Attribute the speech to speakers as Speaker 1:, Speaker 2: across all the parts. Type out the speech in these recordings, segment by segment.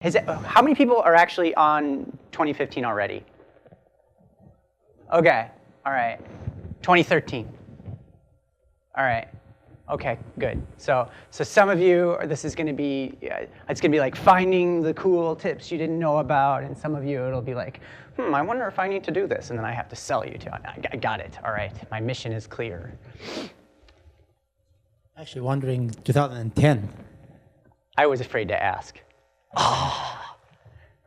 Speaker 1: How many people are actually on 2015 already? Okay, all right. 2013. All right. Okay, good. So some of you, this is going to be, it's going to be like finding the cool tips you didn't know about, and some of you it'll be like, I wonder if I need to do this, and then I have to sell you to it. I got it. All right, my mission is clear.
Speaker 2: Actually, wondering 2010.
Speaker 1: I was afraid to ask. Oh.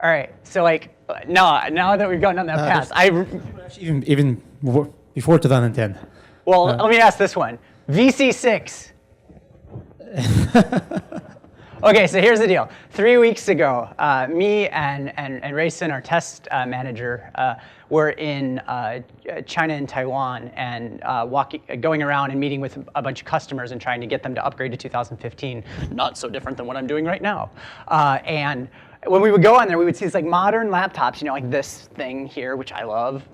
Speaker 1: All right, so like, now that we've gone down that path,
Speaker 2: even before 2010.
Speaker 1: Well, let me ask this one. VC6. Okay, so here's the deal. 3 weeks ago, me and Rayson, our test manager, were in China and Taiwan and going around and meeting with a bunch of customers and trying to get them to upgrade to 2015. Not so different than what I'm doing right now. And when we would go on there, we would see these like modern laptops, you know, like this thing here, which I love,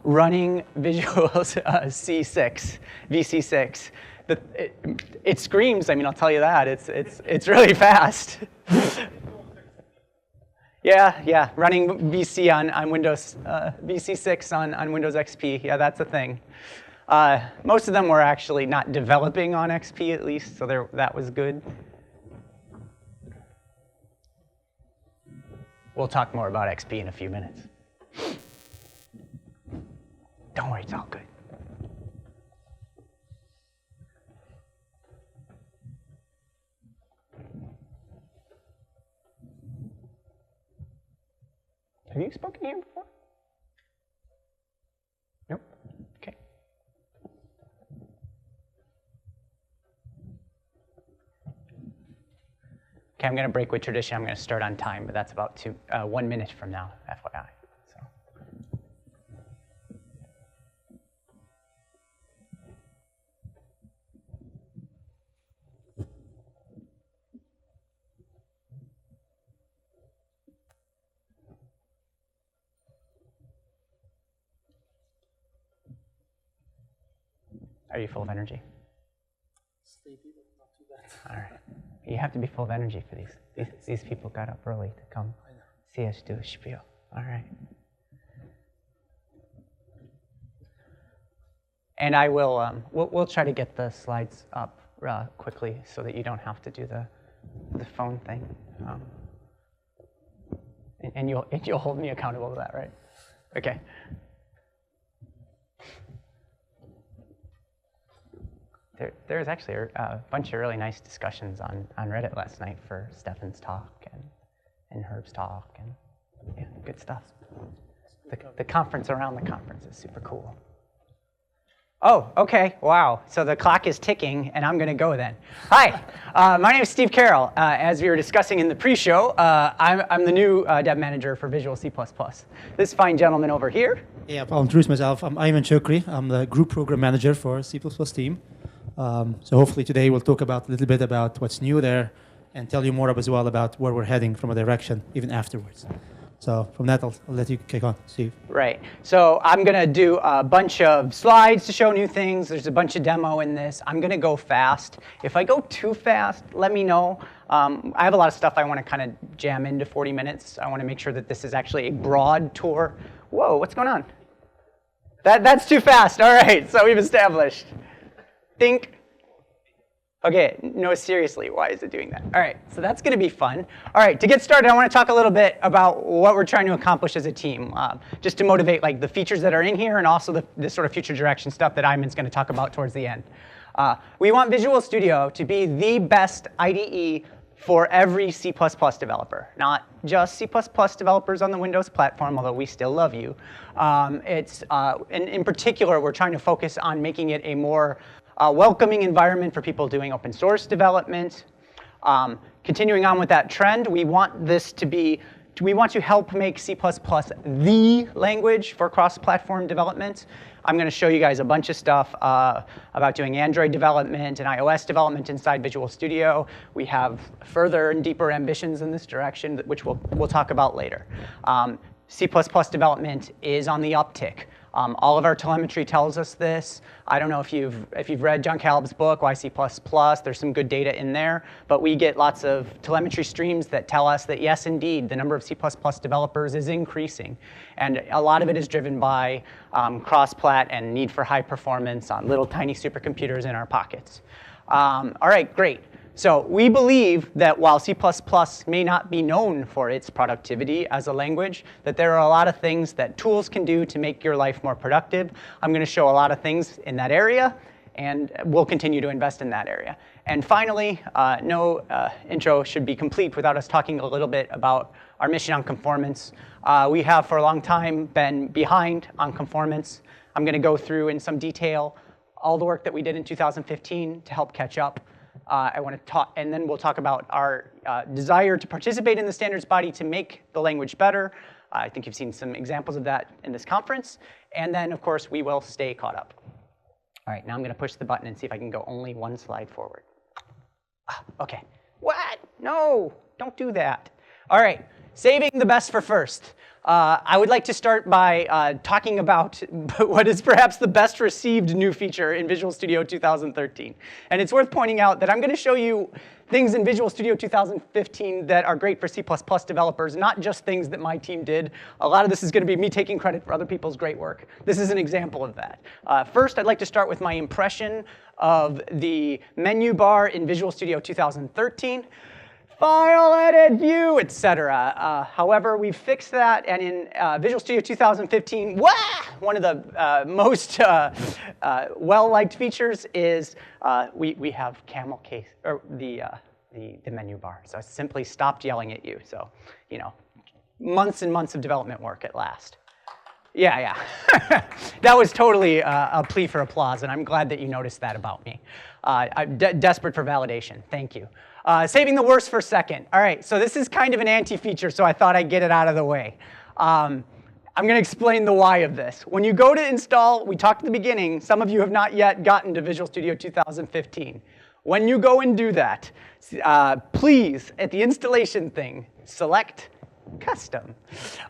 Speaker 1: running Visual C6, VC6. It screams. I mean, I'll tell you that. It's really fast. Yeah, running VC on Windows, VC6 on Windows XP. Yeah, that's a thing. Most of them were actually not developing on XP at least, so that was good. We'll talk more about XP in a few minutes. Don't worry, it's all good. Have you spoken here before? Nope. Okay. Okay, I'm going to break with tradition. I'm going to start on time, but that's about 1 minute from now, FYI. So. Are you full of energy?
Speaker 2: Sleepy, but not too bad.
Speaker 1: All right. You have to be full of energy for these. These people got up early to come see us do a spiel. All right. And I will. We'll try to get the slides up quickly so that you don't have to do the phone thing. And you'll hold me accountable to that, right? Okay. There was actually a bunch of really nice discussions on Reddit last night for Stefan's talk and Herb's talk, and yeah, good stuff. The conference around the conference is super cool. Oh, okay, wow. So the clock is ticking, and I'm going to go then. Hi, my name is Steve Carroll. As we were discussing in the pre-show, I'm the new dev manager for Visual C++. This fine gentleman over here.
Speaker 2: Yeah, I'll introduce myself. I'm Ayman Shoukry. I'm the group program manager for C++ team. So hopefully today we'll talk a little bit about what's new there and tell you more as well about where we're heading from a direction even afterwards. So from that, I'll let you kick on, Steve.
Speaker 1: Right. So I'm going to do a bunch of slides to show new things. There's a bunch of demo in this. I'm going to go fast. If I go too fast, let me know. I have a lot of stuff I want to kind of jam into 40 minutes. I want to make sure that this is actually a broad tour. Whoa, what's going on? That's too fast. All right, so we've established. Think. Okay, no, seriously, why is it doing that? All right, so that's going to be fun. All right, to get started, I want to talk a little bit about what we're trying to accomplish as a team, just to motivate like the features that are in here and also the sort of future direction stuff that Ayman's going to talk about towards the end. We want Visual Studio to be the best IDE for every C++ developer, not just C++ developers on the Windows platform, although we still love you. In particular, we're trying to focus on making it a more welcoming environment for people doing open source development. Continuing on with that trend, we want to help make C++ the language for cross-platform development. I'm going to show you guys a bunch of stuff about doing Android development and iOS development inside Visual Studio. We have further and deeper ambitions in this direction, which we'll talk about later. C++ development is on the uptick. All of our telemetry tells us this. I don't know if you've read John Caleb's book, Why C++, there's some good data in there, but we get lots of telemetry streams that tell us that yes, indeed, the number of C++ developers is increasing. And a lot of it is driven by cross-plat and need for high performance on little tiny supercomputers in our pockets. All right, great. So we believe that while C++ may not be known for its productivity as a language, that there are a lot of things that tools can do to make your life more productive. I'm going to show a lot of things in that area, and we'll continue to invest in that area. And finally, no intro should be complete without us talking a little bit about our mission on conformance. We have for a long time been behind on conformance. I'm going to go through in some detail all the work that we did in 2015 to help catch up. I want to talk, and then we'll talk about our desire to participate in the standards body to make the language better. I think you've seen some examples of that in this conference. And then, of course, we will stay caught up. All right, now I'm going to push the button and see if I can go only one slide forward. OK. What? No, don't do that. All right, saving the best for first. I would like to start by talking about what is perhaps the best received new feature in Visual Studio 2013. And it's worth pointing out that I'm going to show you things in Visual Studio 2015 that are great for C++ developers, not just things that my team did. A lot of this is going to be me taking credit for other people's great work. This is an example of that. First, I'd like to start with my impression of the menu bar in Visual Studio 2013. File, edit, view, etc. However, we fixed that, and in Visual Studio 2015, one of the most well-liked features is we have camel case, or the menu bar. So I simply stopped yelling at you. So, months and months of development work at last. Yeah. That was totally a plea for applause, and I'm glad that you noticed that about me. I'm desperate for validation. Thank you. Saving the worst for second. All right, so this is kind of an anti-feature, so I thought I'd get it out of the way. I'm going to explain the why of this. When you go to install, we talked at the beginning, some of you have not yet gotten to Visual Studio 2015. When you go and do that, please, at the installation thing, select custom.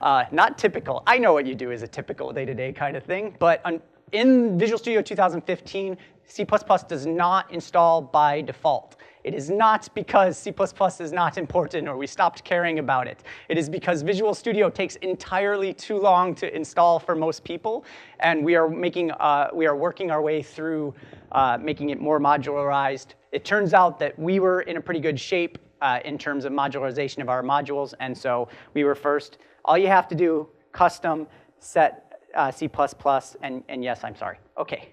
Speaker 1: Not typical. I know what you do is a typical day-to-day kind of thing, but in Visual Studio 2015, C++ does not install by default. It is not because C++ is not important or we stopped caring about it. It is because Visual Studio takes entirely too long to install for most people, and we are working our way through making it more modularized. It turns out that we were in a pretty good shape in terms of modularization of our modules, and so we were first. All you have to do, custom, set C++, and yes, I'm sorry. OK.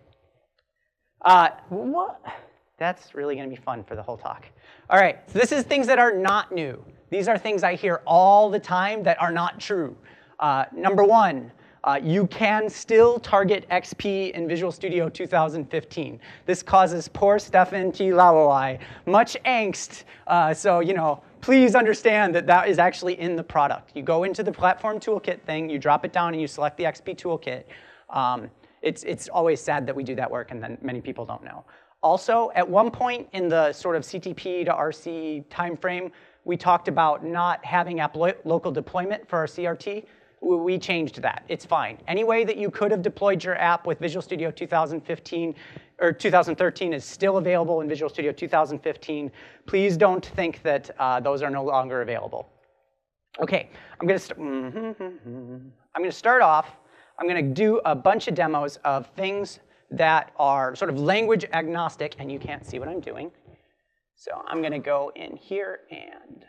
Speaker 1: What? That's really going to be fun for the whole talk. All right, so this is things that are not new. These are things I hear all the time that are not true. Number one, you can still target XP in Visual Studio 2015. This causes poor Stefan T. Lawai much angst. So, please understand that that is actually in the product. You go into the platform toolkit thing, you drop it down, and you select the XP toolkit. It's always sad that we do that work, and then many people don't know. Also, at one point in the sort of CTP to RC timeframe, we talked about not having app local deployment for our CRT. We changed that. It's fine. Any way that you could have deployed your app with Visual Studio 2015 or 2013 is still available in Visual Studio 2015. Please don't think that those are no longer available. OK, I'm going to start off. I'm going to do a bunch of demos of things that are sort of language agnostic, and you can't see what I'm doing. So I'm going to go in here and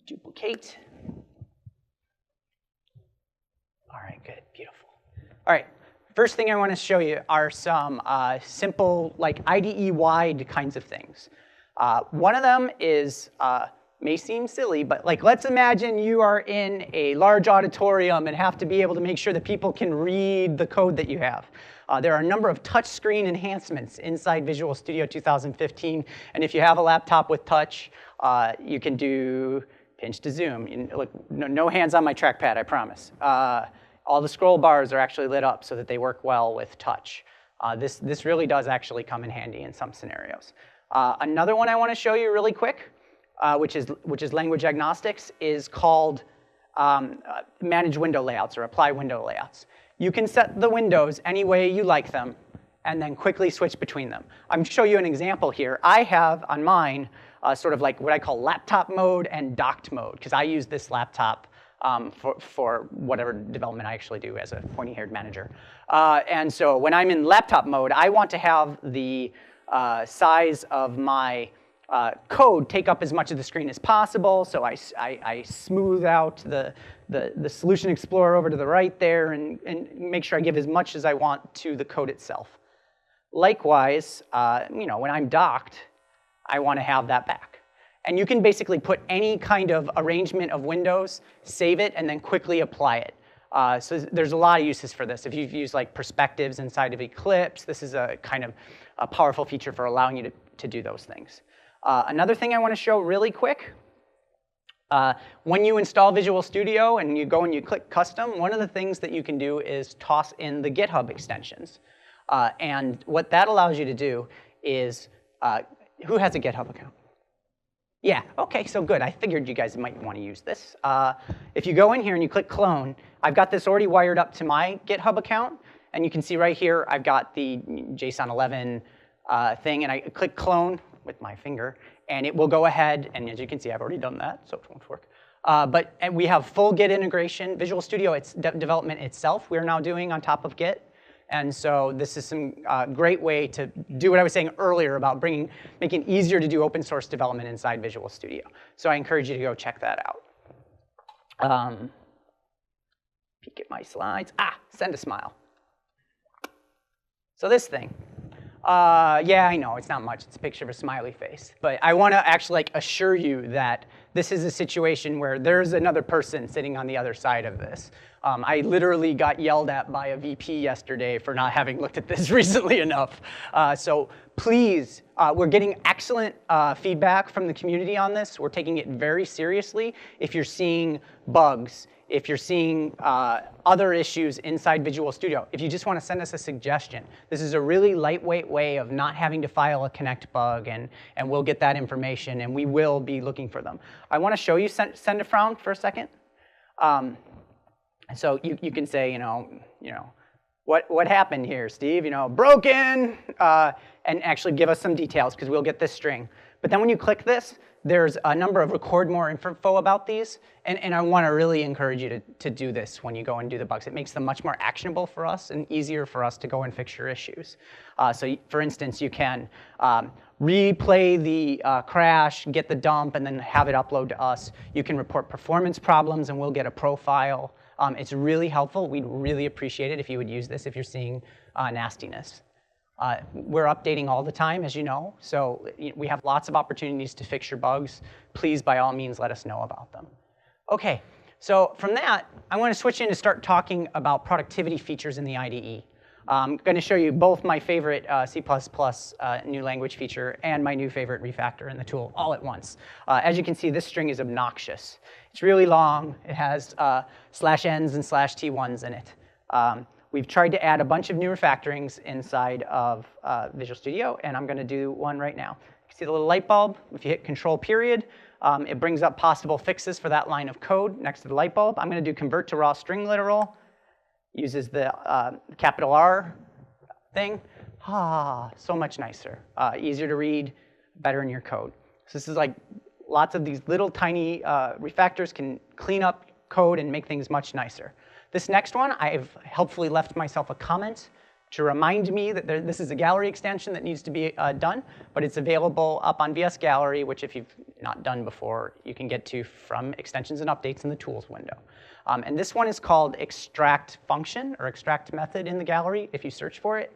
Speaker 1: duplicate. All right, good, beautiful. All right, first thing I want to show you are some simple, like IDE-wide kinds of things. One of them is, may seem silly, but let's imagine you are in a large auditorium and have to be able to make sure that people can read the code that you have. There are a number of touchscreen enhancements inside Visual Studio 2015. And if you have a laptop with touch, you can do pinch to zoom. Look, no hands on my trackpad, I promise. All the scroll bars are actually lit up so that they work well with touch. This really does actually come in handy in some scenarios. Another one I want to show you really quick, which is language agnostics, is called manage window layouts or apply window layouts. you can set the windows any way you like them and then quickly switch between them. I'm going to show you an example here. I have on mine sort of like what I call laptop mode and docked mode, because I use this laptop for whatever development I actually do as a pointy-haired manager. And so when I'm in laptop mode, I want to have the size of my code take up as much of the screen as possible. So I smooth out the Solution Explorer over to the right there and make sure I give as much as I want to the code itself. Likewise, when I'm docked, I want to have that back. And you can basically put any kind of arrangement of windows, save it, and then quickly apply it. So there's a lot of uses for this. If you've used like perspectives inside of Eclipse, this is a kind of a powerful feature for allowing you to do those things. Another thing I want to show really quick, when you install Visual Studio and you go and you click Custom, one of the things that you can do is toss in the GitHub extensions. And what that allows you to do is, who has a GitHub account? Yeah, okay, so good. I figured you guys might want to use this. If you go in here and you click clone, I've got this already wired up to my GitHub account. And you can see right here, I've got the JSON 11 thing. And I click clone with my finger. And it will go ahead. And as you can see, I've already done that, so it won't work. And we have full Git integration. Visual Studio development itself, we're now doing on top of Git. And so this is some great way to do what I was saying earlier about making it easier to do open source development inside Visual Studio. So I encourage you to go check that out. Peek at my slides. Send a smile. So this thing. Yeah, I know, it's not much. It's a picture of a smiley face. But I want to actually assure you that this is a situation where there's another person sitting on the other side of this. I literally got yelled at by a VP yesterday for not having looked at this recently enough. So please, we're getting excellent feedback from the community on this. We're taking it very seriously. If you're seeing bugs, if you're seeing other issues inside Visual Studio, if you just want to send us a suggestion, this is a really lightweight way of not having to file a connect bug, and we'll get that information, and we will be looking for them. I want to show you send a frown for a second. So you can say, what happened here, Steve? Broken, and actually give us some details, because we'll get this string. But then when you click this, there's a number of record more info about these, and I want to really encourage you to do this when you go and do the bugs. It makes them much more actionable for us and easier for us to go and fix your issues. So for instance, you can replay the crash, get the dump, and then have it upload to us. You can report performance problems, and we'll get a profile. It's really helpful. We'd really appreciate it if you would use this if you're seeing nastiness. We're updating all the time, as you know, so we have lots of opportunities to fix your bugs. Please, by all means, let us know about them. OK, so from that, I want to switch in to start talking about productivity features in the IDE. I'm going to show you both my favorite C++ new language feature and my new favorite refactor in the tool all at once. As you can see, this string is obnoxious. It's really long. It has /n's and /t1s in it. We've tried to add a bunch of new refactorings inside of Visual Studio, and I'm going to do one right now. You see the little light bulb? If you hit Control period, it brings up possible fixes for that line of code next to the light bulb. I'm going to do convert to raw string literal. Uses the capital R thing. So much nicer. Easier to read, better in your code. So this is like lots of these little tiny refactors can clean up code and make things much nicer. This next one, I've helpfully left myself a comment to remind me that this is a gallery extension that needs to be done, but it's available up on VS Gallery, which if you've not done before, you can get to from extensions and updates in the tools window. And this one is called extract function or extract method in the gallery if you search for it.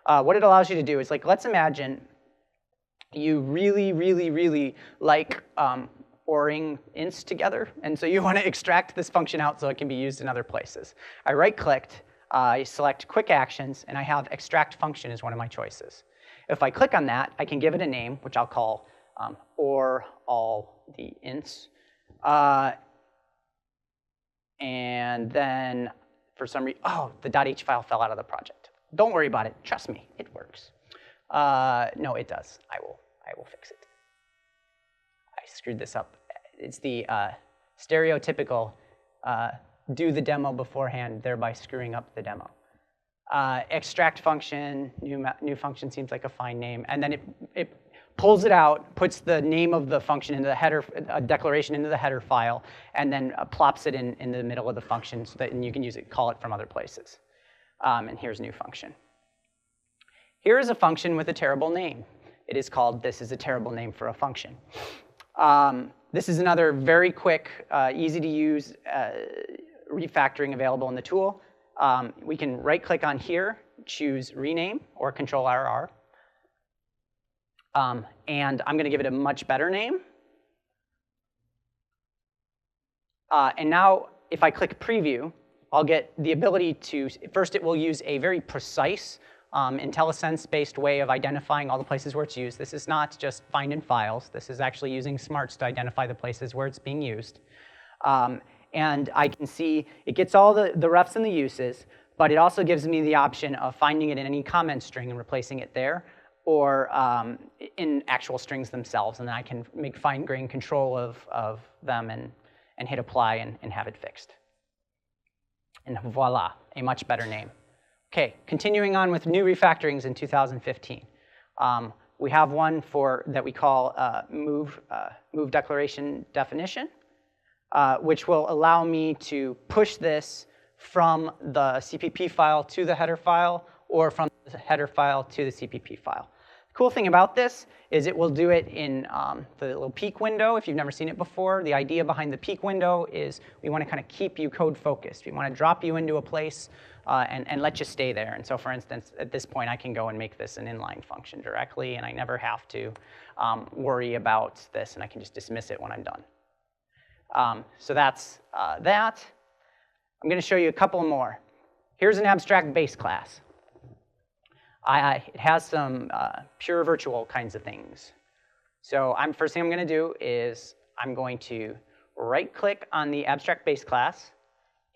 Speaker 1: What it allows you to do is, like, let's imagine you really, really, really like ORing ints together, and so you want to extract this function out so it can be used in other places. I right-clicked, I select quick actions, and I have extract function as one of my choices. If I click on that, I can give it a name, which I'll call or all the ints. And then for some reason, the .h file fell out of the project. Don't worry about it. Trust me, it works. No, it does. I will fix it. I screwed this up. It's the stereotypical do the demo beforehand, thereby screwing up the demo. Extract function, new function seems like a fine name, and then it pulls it out, puts the name of the function into the header, a declaration into the header file, and then plops it in the middle of the function so that you can use it, call it from other places. And here's new function. Here is a function with a terrible name. It is called, this is a terrible name for a function. This is another very quick, easy to use refactoring available in the tool. We can right-click on here, choose rename or Control-RR. And I'm going to give it a much better name. And now, if I click preview, I'll get the ability to, first it will use a very precise IntelliSense-based way of identifying all the places where it's used. This is not just find in files. This is actually using smarts to identify the places where it's being used. And I can see it gets all the refs and the uses, but it also gives me the option of finding it in any comment string and replacing it there, or in actual strings themselves, and then I can make fine-grained control of them and hit apply and have it fixed. And voila, a much better name. Okay, continuing on with new refactorings in 2015. We have one that we call move declaration definition, which will allow me to push this from the CPP file to the header file, or from the header file to the CPP file. The cool thing about this is it will do it in the little peek window. If you've never seen it before, the idea behind the peek window is we want to kind of keep you code focused. We want to drop you into a place and let you stay there. And so, for instance, at this point, I can go and make this an inline function directly, and I never have to worry about this, and I can just dismiss it when I'm done. So that's that. I'm going to show you a couple more. Here's an abstract base class. It has some pure virtual kinds of things. So first thing I'm going to do is I'm going to right-click on the abstract base class,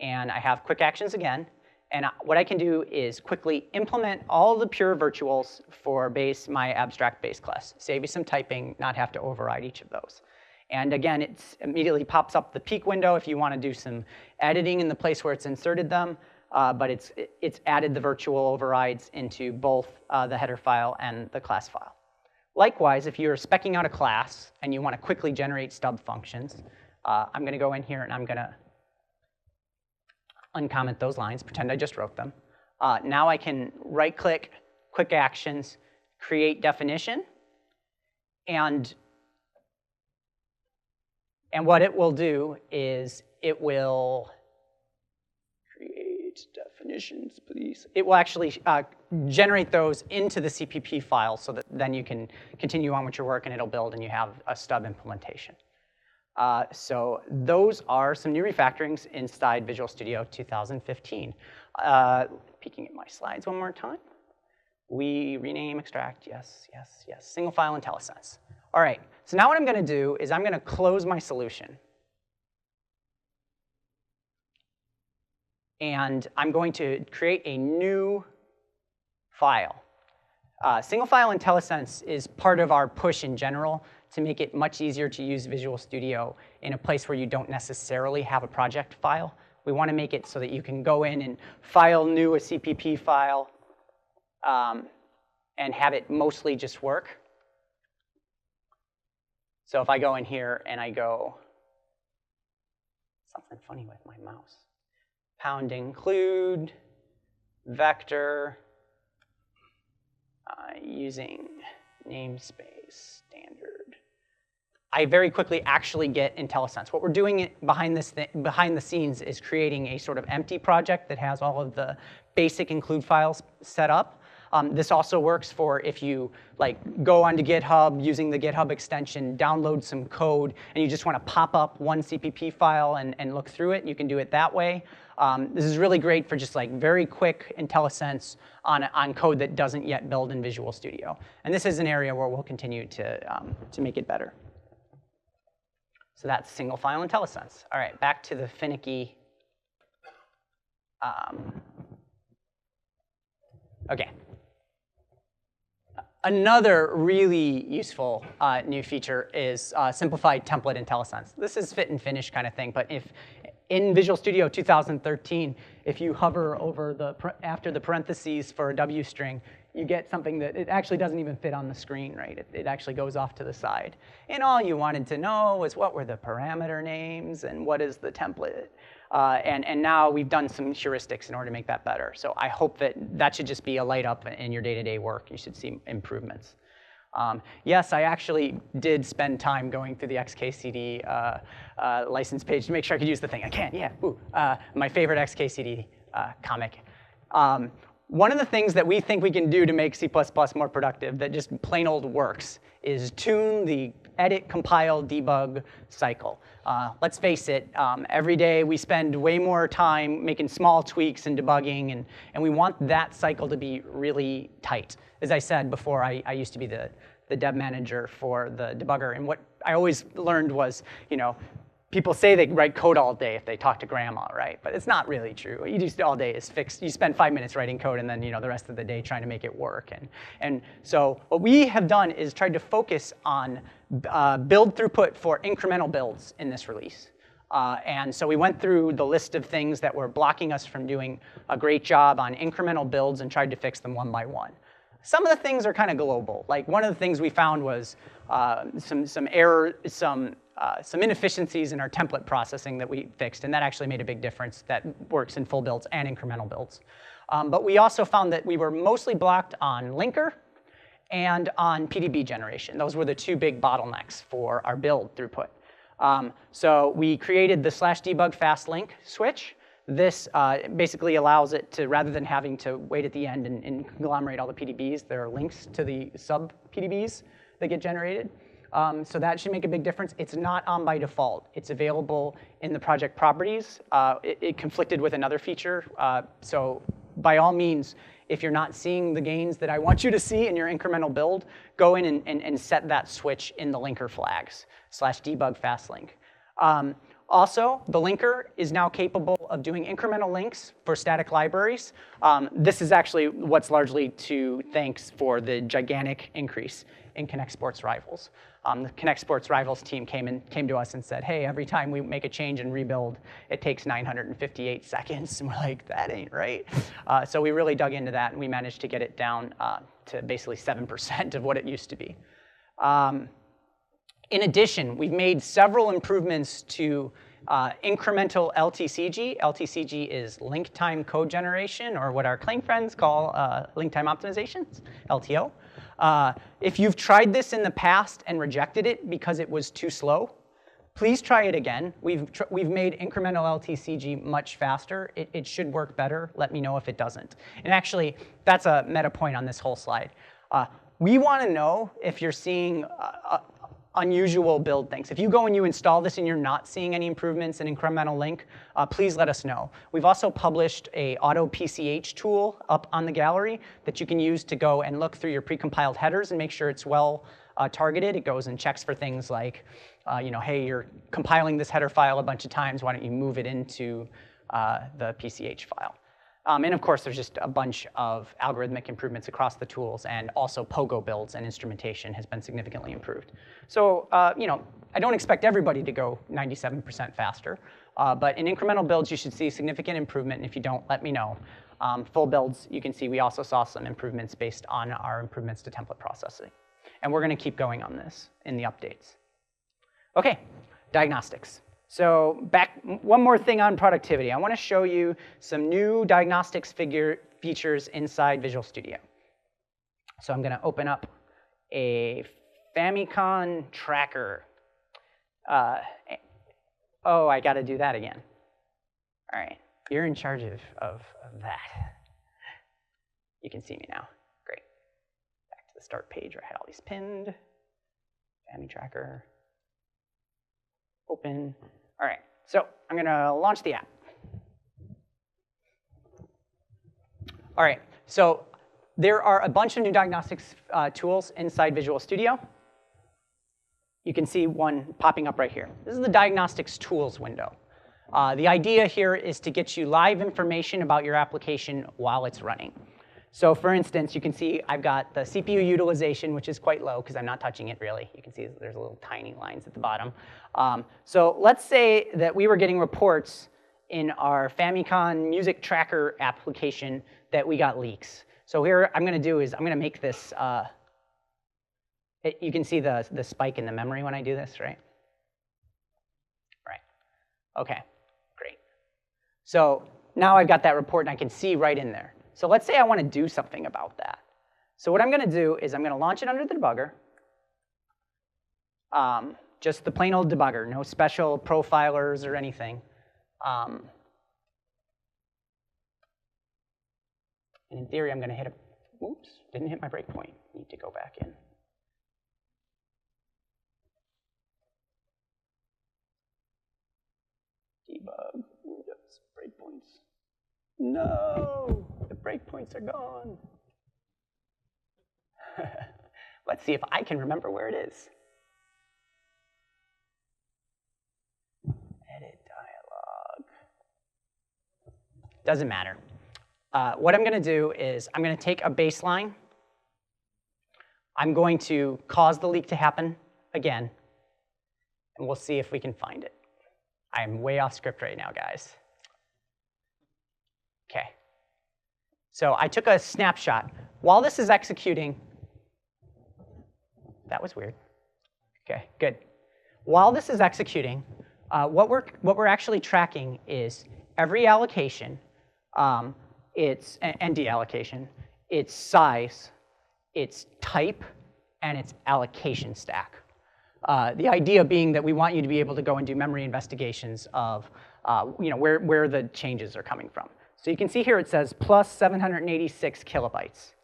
Speaker 1: and I have quick actions again. And what I can do is quickly implement all the pure virtuals for my abstract base class. Save you some typing, not have to override each of those. And again, it immediately pops up the peek window if you want to do some editing in the place where it's inserted them. But it's added the virtual overrides into both the header file and the class file. Likewise, if you're speccing out a class and you want to quickly generate stub functions, I'm going to go in here and I'm going to uncomment those lines, pretend I just wrote them. Now I can right-click, quick actions, create definition, and what it will do is it will create definitions, please. It will actually generate those into the CPP file so that then you can continue on with your work and it'll build and you have a stub implementation. So those are some new refactorings inside Visual Studio 2015. Peeking at my slides one more time. We rename, extract, yes, yes, yes. Single file IntelliSense. All right, so now what I'm going to do is I'm going to close my solution. And I'm going to create a new file. Single file IntelliSense is part of our push in general to make it much easier to use Visual Studio in a place where you don't necessarily have a project file. We want to make it so that you can go in and file new a CPP file and have it mostly just work. So if I go in here and I go, something funny with my mouse, pound include, vector, using namespace standard, I very quickly actually get IntelliSense. What we're doing behind the scenes is creating a sort of empty project that has all of the basic include files set up. This also works for if you go onto GitHub using the GitHub extension, download some code, and you just want to pop up one CPP file and look through it. You can do it that way. This is really great for just very quick IntelliSense on code that doesn't yet build in Visual Studio. And this is an area where we'll continue to make it better. So that's single file IntelliSense. All right, back to the finicky. OK. Another really useful new feature is simplified template IntelliSense. This is fit and finish kind of thing, but in Visual Studio 2013, if you hover over after the parentheses for a W string, you get something that it actually doesn't even fit on the screen, right? It actually goes off to the side. And all you wanted to know was what were the parameter names and what is the template. And now we've done some heuristics in order to make that better. So I hope that should just be a light up in your day-to-day work. You should see improvements. Yes, I actually did spend time going through the XKCD license page to make sure I could use the thing. I can, yeah. Ooh, my favorite XKCD comic. One of the things that we think we can do to make C++ more productive that just plain old works is tune the edit, compile, debug cycle. Let's face it, every day we spend way more time making small tweaks and debugging, and we want that cycle to be really tight. As I said before, I used to be the dev manager for the debugger, and what I always learned was, people say they write code all day if they talk to grandma, right? But it's not really true. What you do all day is fix. You spend 5 minutes writing code, and then the rest of the day trying to make it work. And so what we have done is tried to focus on build throughput for incremental builds in this release. And so we went through the list of things that were blocking us from doing a great job on incremental builds and tried to fix them one by one. Some of the things are kind of global. Like one of the things we found was some inefficiencies in our template processing that we fixed, and that actually made a big difference. That works in full builds and incremental builds. But we also found that we were mostly blocked on linker and on PDB generation. Those were the two big bottlenecks for our build throughput. So we created the /debug fast link switch. This basically allows it to, rather than having to wait at the end and conglomerate all the PDBs, there are links to the sub-PDBs that get generated. So that should make a big difference. It's not on by default. It's available in the project properties. It conflicted with another feature. So by all means, if you're not seeing the gains that I want you to see in your incremental build, go in and set that switch in the linker flags, /debug fast link. Also, the linker is now capable of doing incremental links for static libraries. This is actually what's largely to thanks for the gigantic increase in Connect Sports Rivals. The Connect Sports Rivals team came to us and said, hey, every time we make a change and rebuild, it takes 958 seconds. And we're like, that ain't right. So we really dug into that, and we managed to get it down to basically 7% of what it used to be. In addition, we've made several improvements to incremental LTCG. LTCG is link time code generation, or what our Clang friends call link time optimizations, LTO. If you've tried this in the past and rejected it because it was too slow, please try it again. We've made incremental LTCG much faster. It should work better. Let me know if it doesn't. And actually, that's a meta point on this whole slide. We want to know if you're seeing unusual build things. If you go and you install this and you're not seeing any improvements in incremental link, please let us know. We've also published a auto PCH tool up on the gallery that you can use to go and look through your precompiled headers and make sure it's well targeted. It goes and checks for things like, hey, you're compiling this header file a bunch of times. Why don't you move it into the PCH file? And of course, there's just a bunch of algorithmic improvements across the tools, and also Pogo builds and instrumentation has been significantly improved. So, I don't expect everybody to go 97% faster, but in incremental builds, you should see significant improvement, and if you don't, let me know. Full builds, you can see we also saw some improvements based on our improvements to template processing. And we're going to keep going on this in the updates. OK, diagnostics. So one more thing on productivity. I want to show you some new diagnostics features inside Visual Studio. So I'm going to open up a Famicom tracker. Oh, I got to do that again. All right, you're in charge of that. You can see me now. Great. Back to the start page where I had all these pinned. Fami tracker. Open. All right, so I'm going to launch the app. All right, so there are a bunch of new diagnostics tools inside Visual Studio. You can see one popping up right here. This is the diagnostics tools window. The idea here is to get you live information about your application while it's running. So for instance, you can see I've got the CPU utilization, which is quite low because I'm not touching it really. You can see there's little tiny lines at the bottom. So let's say that we were getting reports in our Famicom music tracker application that we got leaks. So here I'm going to do is I'm going to make this, you can see the spike in the memory when I do this, right? Right. OK, great. So now I've got that report, and I can see right in there. So let's say I want to do something about that. So what I'm going to do is I'm going to launch it under the debugger. Just the plain old debugger, no special profilers or anything. And in theory, I'm going to hit a, oops, didn't hit my breakpoint. Need to go back in. Debug, Windows, breakpoints. No, the breakpoints are gone. Let's see if I can remember where it is. Edit dialog. Doesn't matter. What I'm going to do is I'm going to take a baseline. I'm going to cause the leak to happen again, and we'll see if we can find it. I'm way off script right now, guys. OK. So I took a snapshot. While this is executing, that was weird. OK, good. While this is executing, what we're actually tracking is every allocation, its and deallocation, its size, its type, and its allocation stack. The idea being that we want you to be able to go and do memory investigations of where the changes are coming from. So you can see here it says plus 786 kilobytes.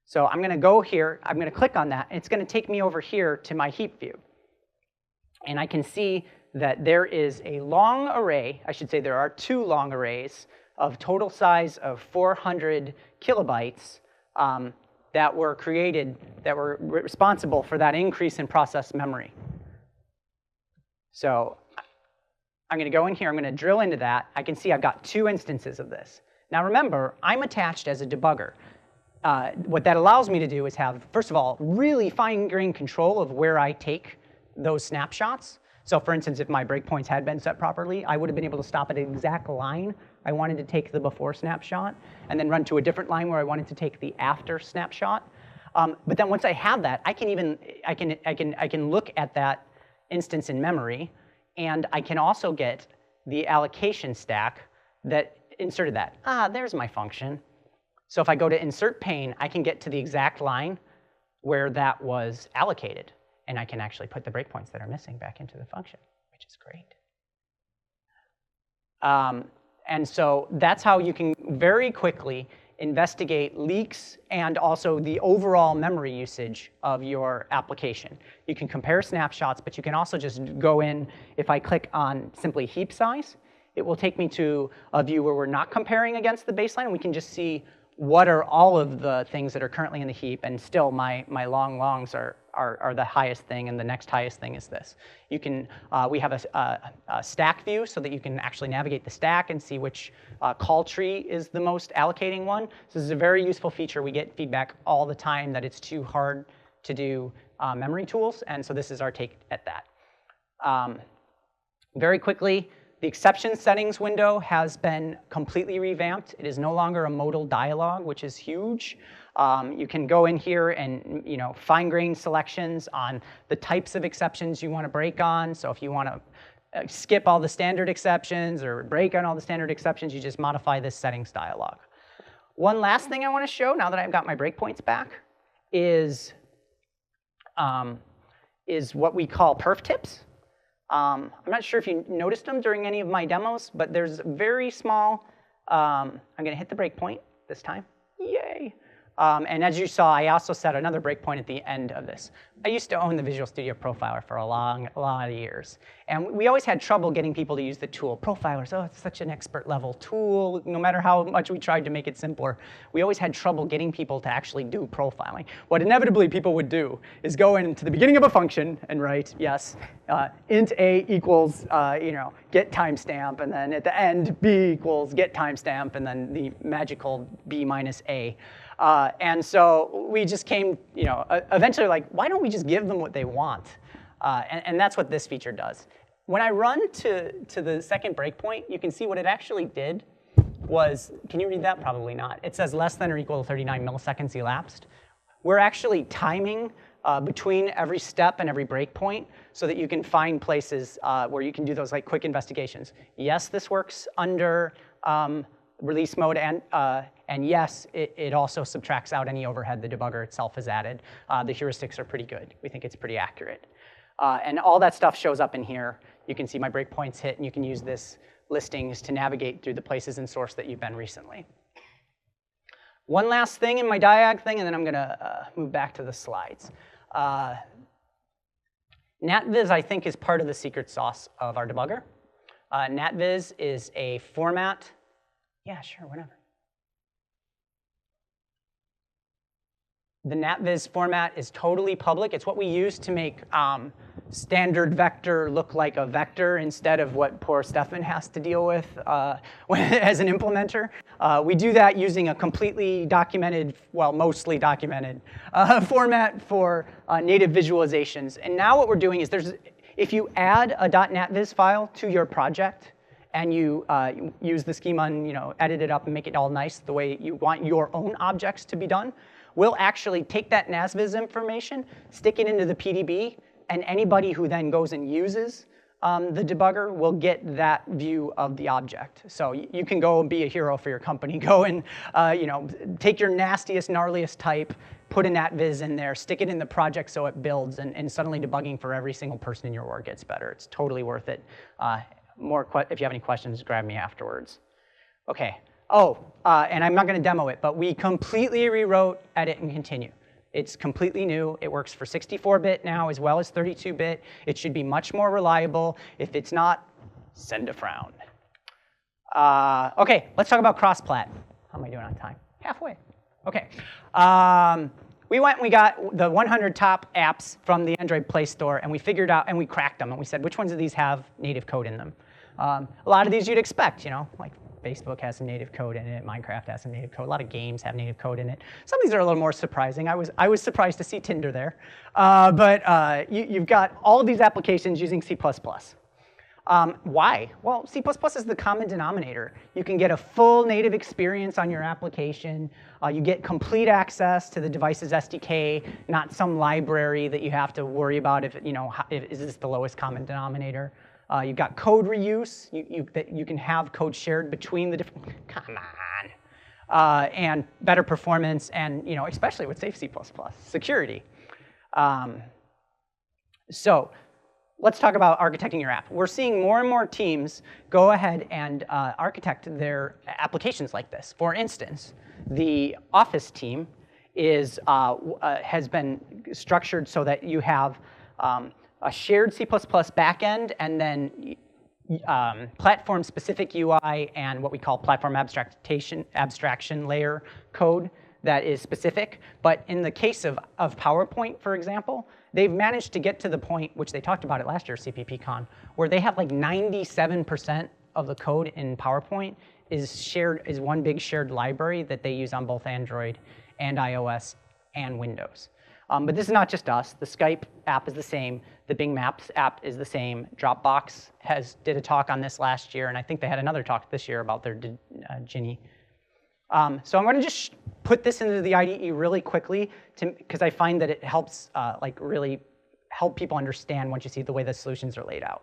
Speaker 1: So I'm going to go here. I'm going to click on that. And it's going to take me over here to my heap view. And I can see that there is a long array. I should say there are two long arrays of total size of 400 kilobytes that were created, that were responsible for that increase in process memory. So I'm going to go in here. I'm going to drill into that. I can see I've got two instances of this. Now remember, I'm attached as a debugger. What that allows me to do is have, first of all, really fine-grained control of where I take those snapshots. So for instance, if my breakpoints had been set properly, I would have been able to stop at an exact line I wanted to take the before snapshot, and then run to a different line where I wanted to take the after snapshot. But then once I have that, I can look at that instance in memory, and I can also get the allocation stack that inserted that. There's my function. So if I go to insert pane, I can get to the exact line where that was allocated. And I can actually put the breakpoints that are missing back into the function, which is great. And so that's how you can very quickly investigate leaks and also the overall memory usage of your application. You can compare snapshots, but you can also just go in. If I click on simply heap size, it will take me to a view where we're not comparing against the baseline, and we can just see what are all of the things that are currently in the heap, and still my longs are the highest thing, and the next highest thing is this. You can, we have a stack view so that you can actually navigate the stack and see which call tree is the most allocating one. So this is a very useful feature. We get feedback all the time that it's too hard to do memory tools, and so this is our take at that. Very quickly, the exception settings window has been completely revamped. It is no longer a modal dialog, which is huge. You can go in here and fine-grain selections on the types of exceptions you want to break on. So if you want to skip all the standard exceptions or break on all the standard exceptions, you just modify this settings dialog. One last thing I want to show now that I've got my breakpoints back is what we call perf tips. I'm not sure if you noticed them during any of my demos, but there's very small, I'm going to hit the breakpoint this time. Yay. And as you saw, I also set another breakpoint at the end of this. I used to own the Visual Studio Profiler for a lot of years. And we always had trouble getting people to use the tool. Profilers, oh, it's such an expert level tool. No matter how much we tried to make it simpler, we always had trouble getting people to actually do profiling. What inevitably people would do is go into the beginning of a function and write, yes, int a equals, get timestamp, and then at the end, b equals get timestamp, and then the magical b minus a. And so we just came, eventually like, why don't we just give them what they want? And that's what this feature does. when I run to the second breakpoint, you can see what it actually did was, can you read that? Probably not. It says less than or equal to 39 milliseconds elapsed. We're actually timing between every step and every breakpoint so that you can find places where you can do those like quick investigations. Yes, this works under release mode, and yes, it also subtracts out any overhead the debugger itself has added. The heuristics are pretty good. We think it's pretty accurate. And all that stuff shows up in here. You can see my breakpoints hit, and you can use this listings to navigate through the places in source that you've been recently. One last thing in my diag thing, and then I'm going to move back to the slides. NatViz, I think, is part of the secret sauce of our debugger. NatViz is a format. Yeah, sure, whatever. The NatViz format is totally public. It's what we use to make standard vector look like a vector instead of what poor Stefan has to deal with as an implementer. We do that using a completely documented, well, mostly documented format for native visualizations. And now what we're doing is if you add a .NatViz file to your project and you use the schema and edit it up and make it all nice the way you want your own objects to be done, we'll actually take that NatViz information, stick it into the PDB, and anybody who then goes and uses the debugger will get that view of the object. So you can go and be a hero for your company. Go and take your nastiest, gnarliest type, put a NatViz in there, stick it in the project so it builds, and suddenly debugging for every single person in your org gets better. It's totally worth it. If you have any questions, grab me afterwards. OK. And I'm not going to demo it, but we completely rewrote edit and continue. It's completely new. It works for 64-bit now as well as 32-bit. It should be much more reliable. If it's not, send a frown. OK, let's talk about cross-plat. How am I doing on time? Halfway. OK. We went and we got the 100 top apps from the Android Play Store, and we figured out, and we cracked them, and we said, which ones of these have native code in them? A lot of these you'd expect, like Facebook has some native code in it, Minecraft has some native code, a lot of games have native code in it. Some of these are a little more surprising. I was surprised to see Tinder there. But you've got all of these applications using C++. Why? Well, C++ is the common denominator. You can get a full native experience on your application. You get complete access to the device's SDK, not some library that you have to worry about if is this the lowest common denominator. You've got code reuse. You can have code shared between the different. Come on. And better performance, and especially with safe C++, security. So let's talk about architecting your app. We're seeing more and more teams go ahead and architect their applications like this. For instance, the Office team has been structured so that you have a shared C++ backend, and then platform-specific UI and what we call platform abstraction layer code that is specific. But in the case of PowerPoint, for example, they've managed to get to the point, which they talked about it last year, CppCon, where they have like 97% of the code in PowerPoint is one big shared library that they use on both Android and iOS and Windows. But this is not just us. The Skype app is the same. The Bing Maps app is the same. Dropbox did a talk on this last year, and I think they had another talk this year about their Ginny. So I'm going to just put this into the IDE really quickly because I find that it helps really help people understand once you see the way the solutions are laid out.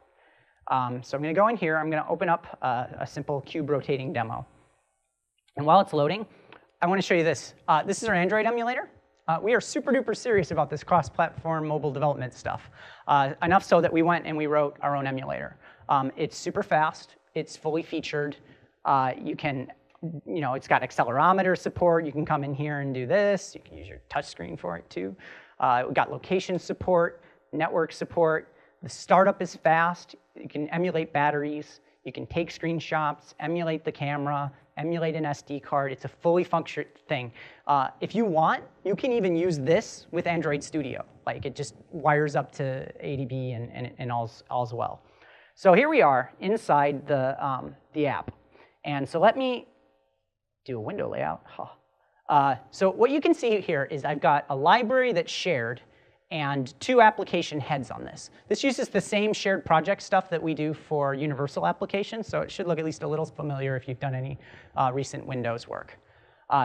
Speaker 1: So I'm going to go in here. I'm going to open up a simple cube rotating demo. And while it's loading, I want to show you this. This is our Android emulator. We are super duper serious about this cross-platform mobile development stuff. Enough so that we went and we wrote our own emulator. It's super fast. It's fully featured. It's got accelerometer support. You can come in here and do this. You can use your touchscreen for it too. We've got location support, network support. The startup is fast. You can emulate batteries. You can take screenshots, emulate the camera, emulate an SD card. It's a fully functional thing. If you want, you can even use this with Android Studio. Like it just wires up to ADB and all's well. So here we are inside the app. And so let me do a window layout. So what you can see here is I've got a library that's shared, and 2 application heads on this. This uses the same shared project stuff that we do for universal applications, so it should look at least a little familiar if you've done any recent Windows work.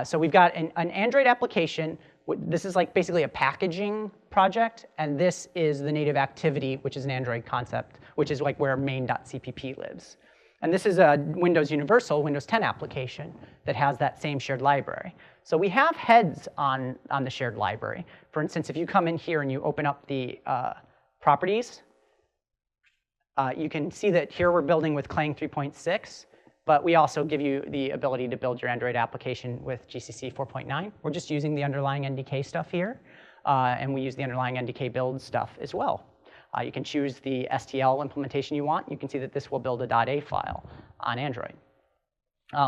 Speaker 1: So we've got an Android application. This is like basically a packaging project, and this is the native activity, which is an Android concept, which is like where main.cpp lives. And this is a Windows Universal, Windows 10 application that has that same shared library. So we have heads on the shared library. For instance, if you come in here and you open up the properties, you can see that here we're building with Clang 3.6, but we also give you the ability to build your Android application with GCC 4.9. We're just using the underlying NDK stuff here, and we use the underlying NDK build stuff as well. You can choose the STL implementation you want. You can see that this will build a .a file on Android.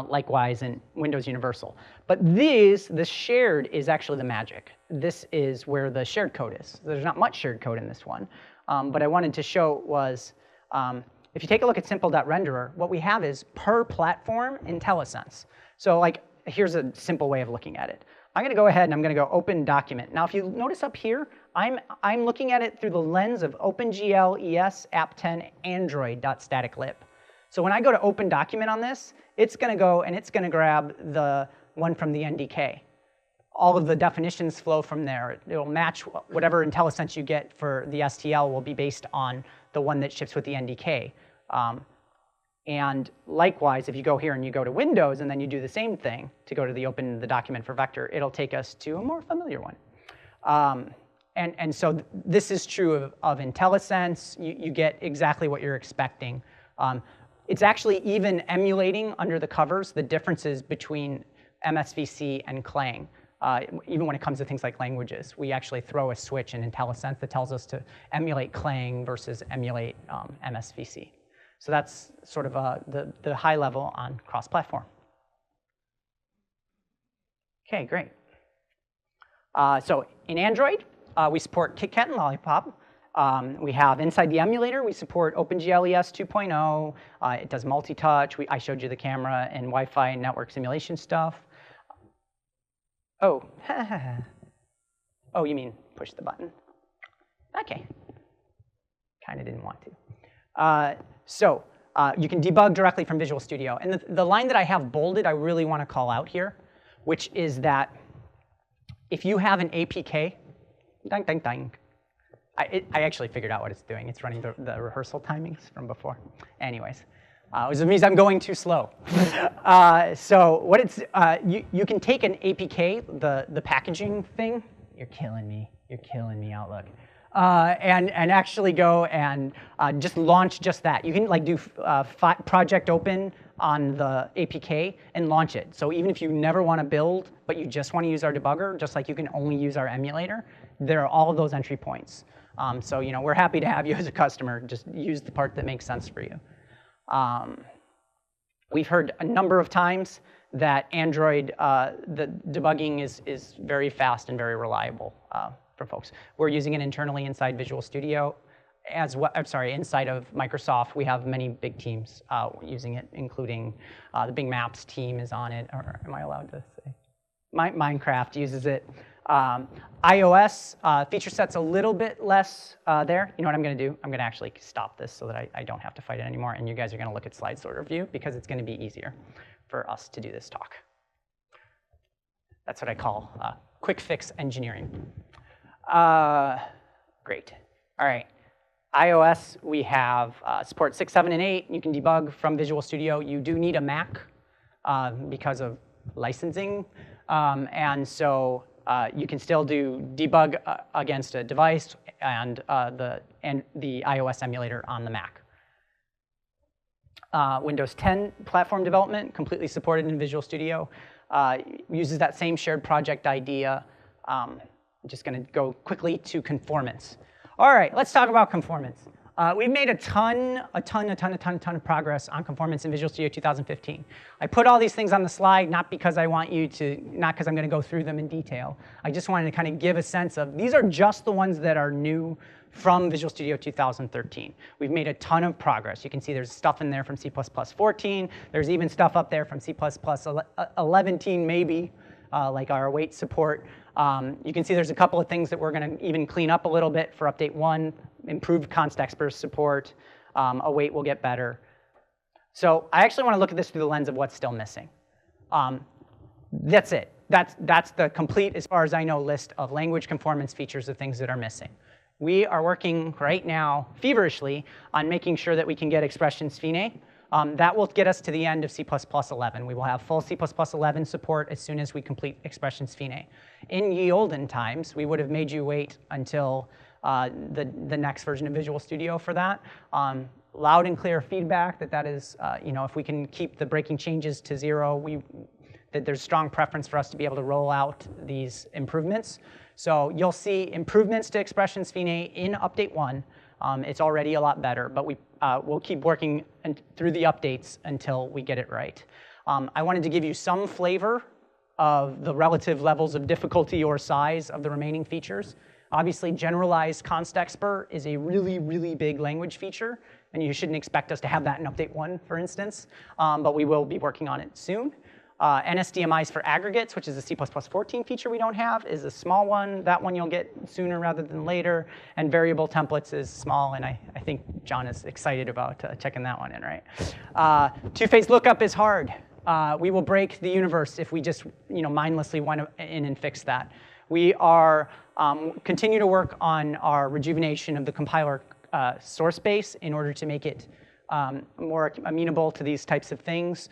Speaker 1: Likewise in Windows Universal. But this shared is actually the magic. This is where the shared code is. There's not much shared code in this one. But I wanted to show was, if you take a look at simple.renderer, what we have is per platform IntelliSense. So like, here's a simple way of looking at it. I'm going to go ahead and I'm going to go open document. Now, if you notice up here, I'm looking at it through the lens of OpenGL ES app10 Android.staticlib. So when I go to open document on this, it's going to go and it's going to grab the one from the NDK. All of the definitions flow from there. It'll match whatever IntelliSense you get for the STL will be based on the one that ships with the NDK. And likewise, if you go here and you go to Windows and then you do the same thing to go to the open the document for vector, it'll take us to a more familiar one. And so this is true of IntelliSense. You get exactly what you're expecting. It's actually even emulating under the covers the differences between MSVC and Clang. Even when it comes to things like languages, we actually throw a switch in IntelliSense that tells us to emulate Clang versus emulate MSVC. So that's sort of the high level on cross-platform. OK, great. So in Android, we support KitKat and Lollipop. We have inside the emulator, we support OpenGL ES 2.0. It does multi-touch. I showed you the camera and Wi-Fi network simulation stuff. Oh, oh, you mean push the button? OK. Kind of didn't want to. So you can debug directly from Visual Studio. And the line that I have bolded, I really want to call out here, which is that if you have an APK, dang, dang, dang. I actually figured out what it's doing. It's running the rehearsal timings from before. Anyways, it means I'm going too slow. So what it's, you can take an APK, the packaging thing. You're killing me. You're killing me, Outlook. And actually go and just launch just that. You can like do project open on the APK and launch it. So even if you never want to build, but you just want to use our debugger, just like you can only use our emulator, there are all of those entry points. So we're happy to have you as a customer. Just use the part that makes sense for you. We've heard a number of times that Android, the debugging is very fast and very reliable for folks. We're using it internally inside Visual Studio. As well, I'm sorry, inside of Microsoft, we have many big teams using it, including the Big Maps team is on it. Or am I allowed to say? Minecraft uses it. iOS feature set's a little bit less there. You know what I'm going to do? I'm going to actually stop this so that I don't have to fight it anymore, and you guys are going to look at slide sorter view because it's going to be easier for us to do this talk. That's what I call quick fix engineering. Great. All right. iOS, we have support 6, 7, and 8. You can debug from Visual Studio. You do need a Mac because of licensing. And so you can still do debug against a device and the iOS emulator on the Mac. Windows 10 platform development, completely supported in Visual Studio, uses that same shared project idea. I'm just going to go quickly to conformance. All right, let's talk about conformance. We've made a ton of progress on conformance in Visual Studio 2015. I put all these things on the slide not because I want you to, not because I'm going to go through them in detail. I just wanted to kind of give a sense of these are just the ones that are new from Visual Studio 2013. We've made a ton of progress. You can see there's stuff in there from C++ 14. There's even stuff up there from C++ 11 maybe, like our await support. You can see there's a couple of things that we're going to even clean up a little bit for update 1, improved context burst support, await will get better. So I actually want to look at this through the lens of what's still missing. That's it. That's the complete, as far as I know, list of language conformance features of things that are missing. We are working right now feverishly on making sure that we can get expressions fine. That will get us to the end of C++11. We will have full C++11 support as soon as we complete expressions fine. In ye olden times, we would have made you wait until the next version of Visual Studio for that. Loud and clear feedback that is, if we can keep the breaking changes to 0, that there's strong preference for us to be able to roll out these improvements. So you'll see improvements to expressions fine in update 1. It's already a lot better, but we'll keep working through the updates until we get it right. I wanted to give you some flavor of the relative levels of difficulty or size of the remaining features. Obviously, generalized context burst is a really, really big language feature, and you shouldn't expect us to have that in update 1, for instance, but we will be working on it soon. NSDMIs for aggregates, which is a C++14 feature we don't have, is a small one. That one you'll get sooner rather than later. And variable templates is small, and I think John is excited about checking that one in, right? Two-phase lookup is hard. We will break the universe if we just mindlessly went in and fix that. We are continue to work on our rejuvenation of the compiler source base in order to make it more amenable to these types of things.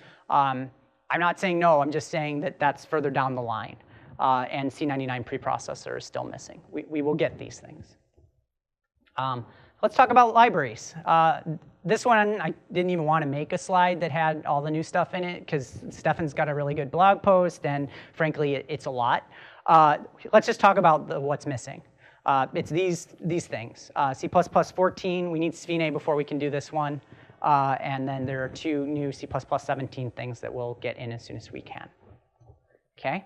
Speaker 1: I'm not saying no, I'm just saying that that's further down the line. And C99 preprocessor is still missing. We will get these things. Let's talk about libraries. This one, I didn't even want to make a slide that had all the new stuff in it, because Stefan's got a really good blog post, and frankly, it's a lot. Let's just talk about what's missing. It's these things. C++14, we need Sphene before we can do this one. And then there are 2 new C++17 things that we'll get in as soon as we can. Okay?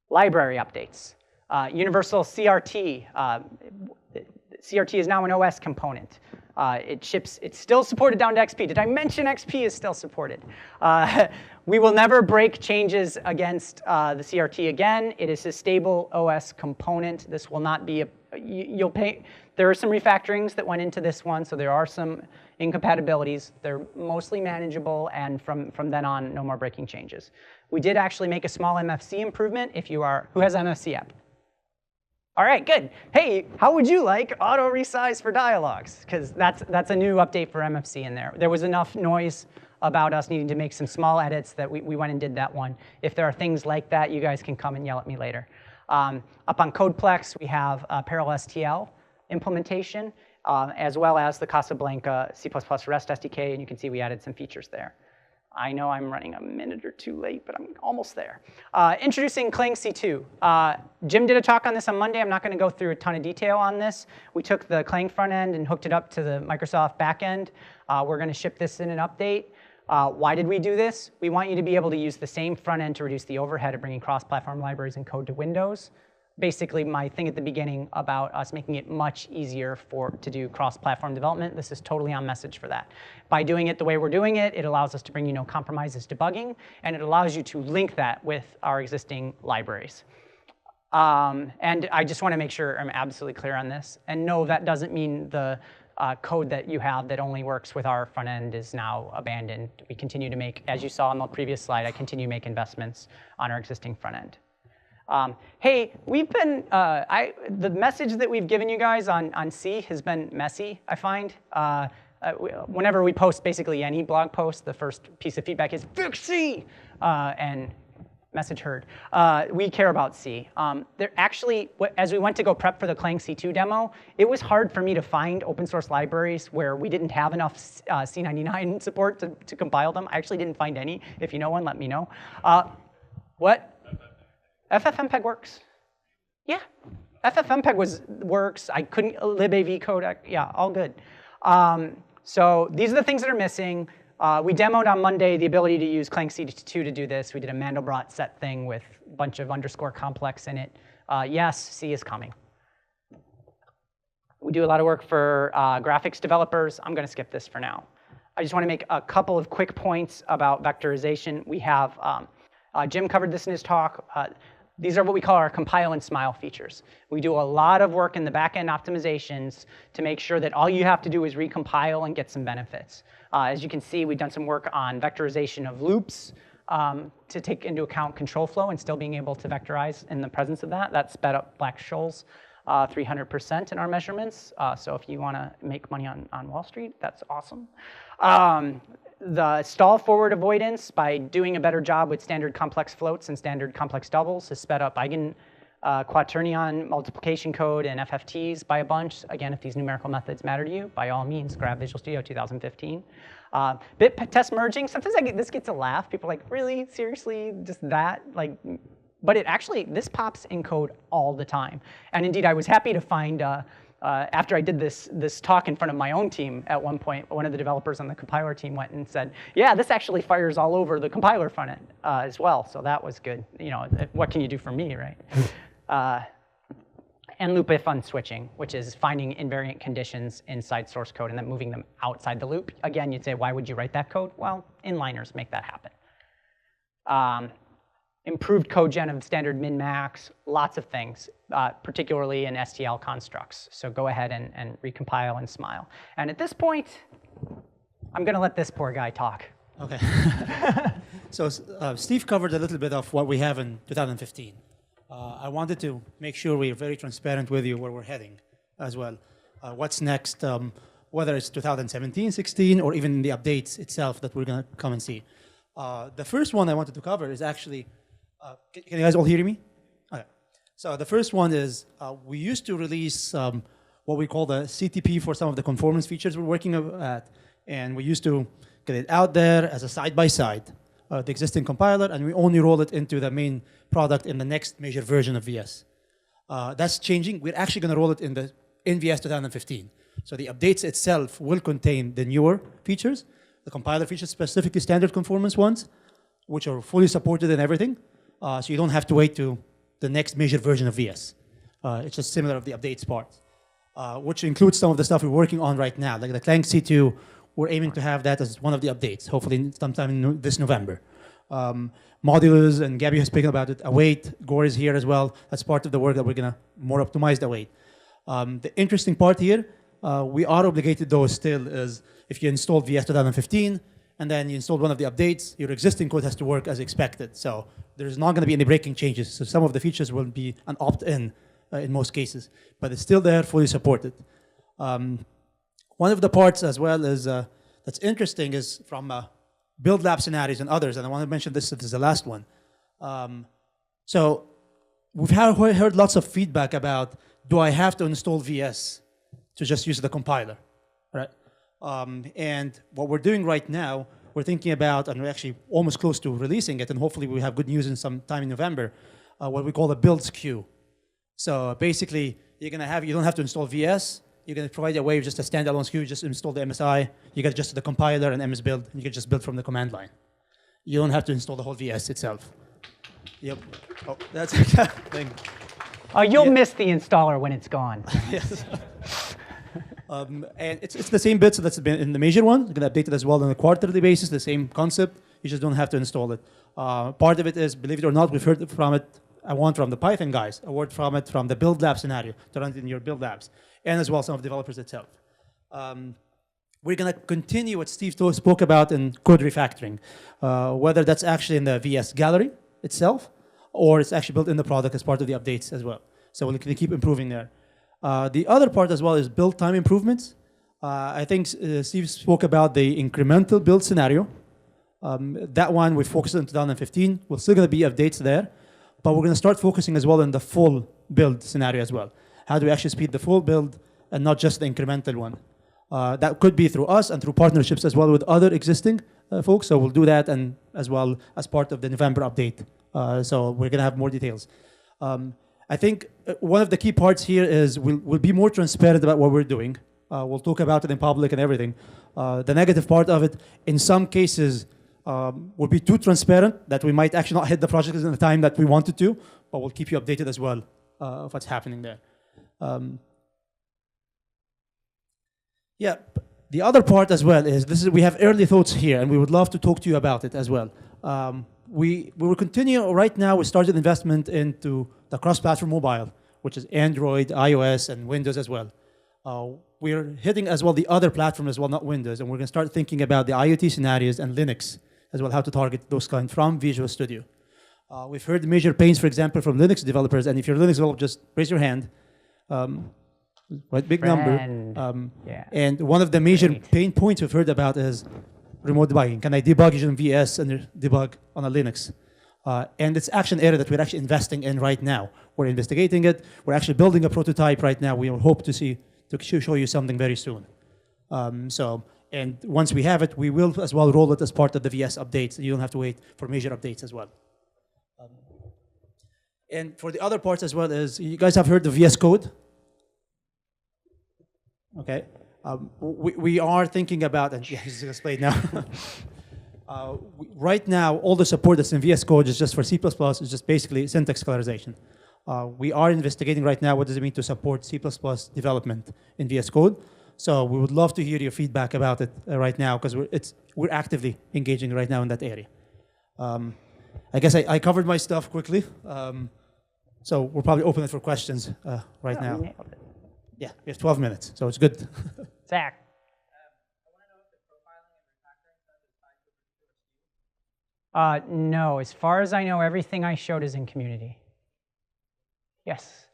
Speaker 1: Library updates. Universal CRT. CRT is now an OS component. It's still supported down to XP. Did I mention XP is still supported? We will never break changes against the CRT again. It is a stable OS component. This will not be you'll pay. There are some refactorings that went into this one, so there are some incompatibilities. They're mostly manageable, and from then on, no more breaking changes. We did actually make a small MFC improvement. Who has MFC app? All right, good. Hey, how would you like auto resize for dialogues? Because that's a new update for MFC in there. There was enough noise about us needing to make some small edits that we went and did that one. If there are things like that, you guys can come and yell at me later. Up on CodePlex, we have Parallel STL implementation, as well as the Casablanca C++ REST SDK, and you can see we added some features there. I know I'm running a minute or 2 late, but I'm almost there. Introducing Clang C2. Jim did a talk on this on Monday. I'm not going to go through a ton of detail on this. We took the Clang front end and hooked it up to the Microsoft backend. We're going to ship this in an update. Why did we do this? We want you to be able to use the same front end to reduce the overhead of bringing cross-platform libraries and code to Windows. Basically, my thing at the beginning about us making it much easier to do cross-platform development. This is totally on message for that. By doing it the way we're doing it, it allows us to bring you no compromises debugging, and it allows you to link that with our existing libraries. And I just want to make sure I'm absolutely clear on this. And no, that doesn't mean the code that you have that only works with our front end is now abandoned. We continue to make, as you saw on the previous slide, I continue to make investments on our existing front end. Hey, we've been, the message that we've given you guys on C has been messy, I find. Whenever we post basically any blog post, the first piece of feedback is, fix C! And message heard. We care about C. Actually, as we went to go prep for the Clang C2 demo, it was hard for me to find open source libraries where we didn't have enough C99 support to compile them. I actually didn't find any. If you know one, let me know. What? FFmpeg works. Yeah, FFmpeg works. I couldn't libav codec. Yeah, all good. So these are the things that are missing. We demoed on Monday the ability to use Clang C2 to do this. We did a Mandelbrot set thing with a bunch of underscore complex in it. Yes, C is coming. We do a lot of work for graphics developers. I'm going to skip this for now. I just want to make a couple of quick points about vectorization. We have, Jim covered this in his talk. these are what we call our compile and smile features. We do a lot of work in the backend optimizations to make sure that all you have to do is recompile and get some benefits. As you can see, we've done some work on vectorization of loops to take into account control flow and still being able to vectorize in the presence of that. That sped up Black-Scholes 300% in our measurements. So if you want to make money on Wall Street, that's awesome. The stall forward avoidance, by doing a better job with standard complex floats and standard complex doubles, has sped up eigen quaternion multiplication code and FFTs by a bunch. Again, if these numerical methods matter to you, by all means, grab Visual Studio 2015. Bit test merging, sometimes this gets a laugh. People are like, really, seriously, just that? Like, but it actually, this pops in code all the time. And indeed, I was happy to find, after I did this talk in front of my own team at one point, one of the developers on the compiler team went and said, yeah, this actually fires all over the compiler front end as well. So that was good. You know, what can you do for me, right? And loop if unswitching, which is finding invariant conditions inside source code and then moving them outside the loop. Again, you'd say, why would you write that code? Well, inliners make that happen. Improved code gen of standard min-max, lots of things, particularly in STL constructs. So go ahead and recompile and smile. And at this point, I'm going to let this poor guy talk.
Speaker 2: Okay. So Steve covered a little bit of what we have in 2015. I wanted to make sure we're very transparent with you where we're heading as well. What's next, whether it's 2017, 16, or even the updates itself that we're going to come and see. The first one I wanted to cover is actually, can you guys all hear me? Okay. So the first one is we used to release what we call the CTP for some of the conformance features we're working at, and we used to get it out there as a side-by-side, the existing compiler, and we only roll it into the main product in the next major version of VS. That's changing. We're actually going to roll it in VS 2015. So the updates itself will contain the newer features, the compiler features, specifically standard conformance ones, which are fully supported in everything. So you don't have to wait to the next major version of VS. It's just similar of the updates part, which includes some of the stuff we're working on right now, like the Clang C2. We're aiming to have that as one of the updates, hopefully sometime this November. Modulus, and Gabby has spoken about it. Await, Gore is here as well. That's part of the work that we're going to more optimize the await. The interesting part here, we are obligated though still is if you installed VS 2015 and then you installed one of the updates, your existing code has to work as expected. So there's not going to be any breaking changes. So some of the features will be an opt-in in most cases, but it's still there, fully supported. One of the parts as well is that's interesting is from build lab scenarios and others, and I want to mention this is the last one. So we've heard lots of feedback about, do I have to install VS to just use the compiler, right? And what we're doing right now, we're thinking about, and we're actually almost close to releasing it, and hopefully we have good news in some time in November, what we call a builds queue. So basically, you don't have to install VS. You're going to provide a way of just a standalone queue. You just install the MSI. You get just the compiler and MS build, and you can just build from the command line. You don't have to install the whole VS itself. Yep. Oh, that's a thing.
Speaker 1: Oh, you'll miss the installer when it's gone.
Speaker 2: Yes. And it's the same bits that's been in the major one. You can update it as well on a quarterly basis, the same concept. You just don't have to install it. Part of it is, believe it or not, we've heard from it, I want from the Python guys, a word from it from the build lab scenario to run it in your build labs, and as well some of the developers itself. We're going to continue what Steve spoke about in code refactoring, whether that's actually in the VS gallery itself, or it's actually built in the product as part of the updates as well. So we're going to keep improving there. The other part as well is build time improvements. I think Steve spoke about the incremental build scenario. That one we focused on 2015. We're still going to be updates there, but we're going to start focusing as well on the full build scenario as well. How do we actually speed the full build and not just the incremental one? That could be through us and through partnerships as well with other existing folks. So we'll do that, and as well as part of the November update. So we're going to have more details. I think one of the key parts here is we'll be more transparent about what we're doing. We'll talk about it in public and everything. The negative part of it, in some cases, will be too transparent that we might actually not hit the project in the time that we wanted to, but we'll keep you updated as well of what's happening there. Yeah, the other part as well is we have early thoughts here, and we would love to talk to you about it as well. we will continue right now. We started investment into the cross-platform mobile, which is Android, iOS, and Windows as well. We're hitting as well the other platform as well, not Windows, and we're going to start thinking about the IoT scenarios and Linux as well, how to target those kind from Visual Studio. We've heard the major pains, for example, from Linux developers, and if you're a Linux developer, just raise your hand. Quite big number.
Speaker 1: Yeah.
Speaker 2: And one of the major pain points we've heard about is remote debugging. Can I debug using VS and debug on a Linux? And it's actually an area that we're actually investing in right now. We're investigating it. We're actually building a prototype right now. We hope to show you something very soon. And once we have it, we will as well roll it as part of the VS updates. You don't have to wait for major updates as well. And for the other parts as well is, you guys have heard the VS Code? Okay. We are thinking about, and yeah, he's displayed now. Right now, all the support that's in VS Code is just for C++, it's just basically syntax colorization. We are investigating right now what does it mean to support C++ development in VS Code. So we would love to hear your feedback about it right now, because we're actively engaging right now in that area. I guess I covered my stuff quickly. So we'll probably open it for questions right now. Yeah, we have 12 minutes, so it's good.
Speaker 1: Zach. No, as far as I know, everything I showed is in community. Yes.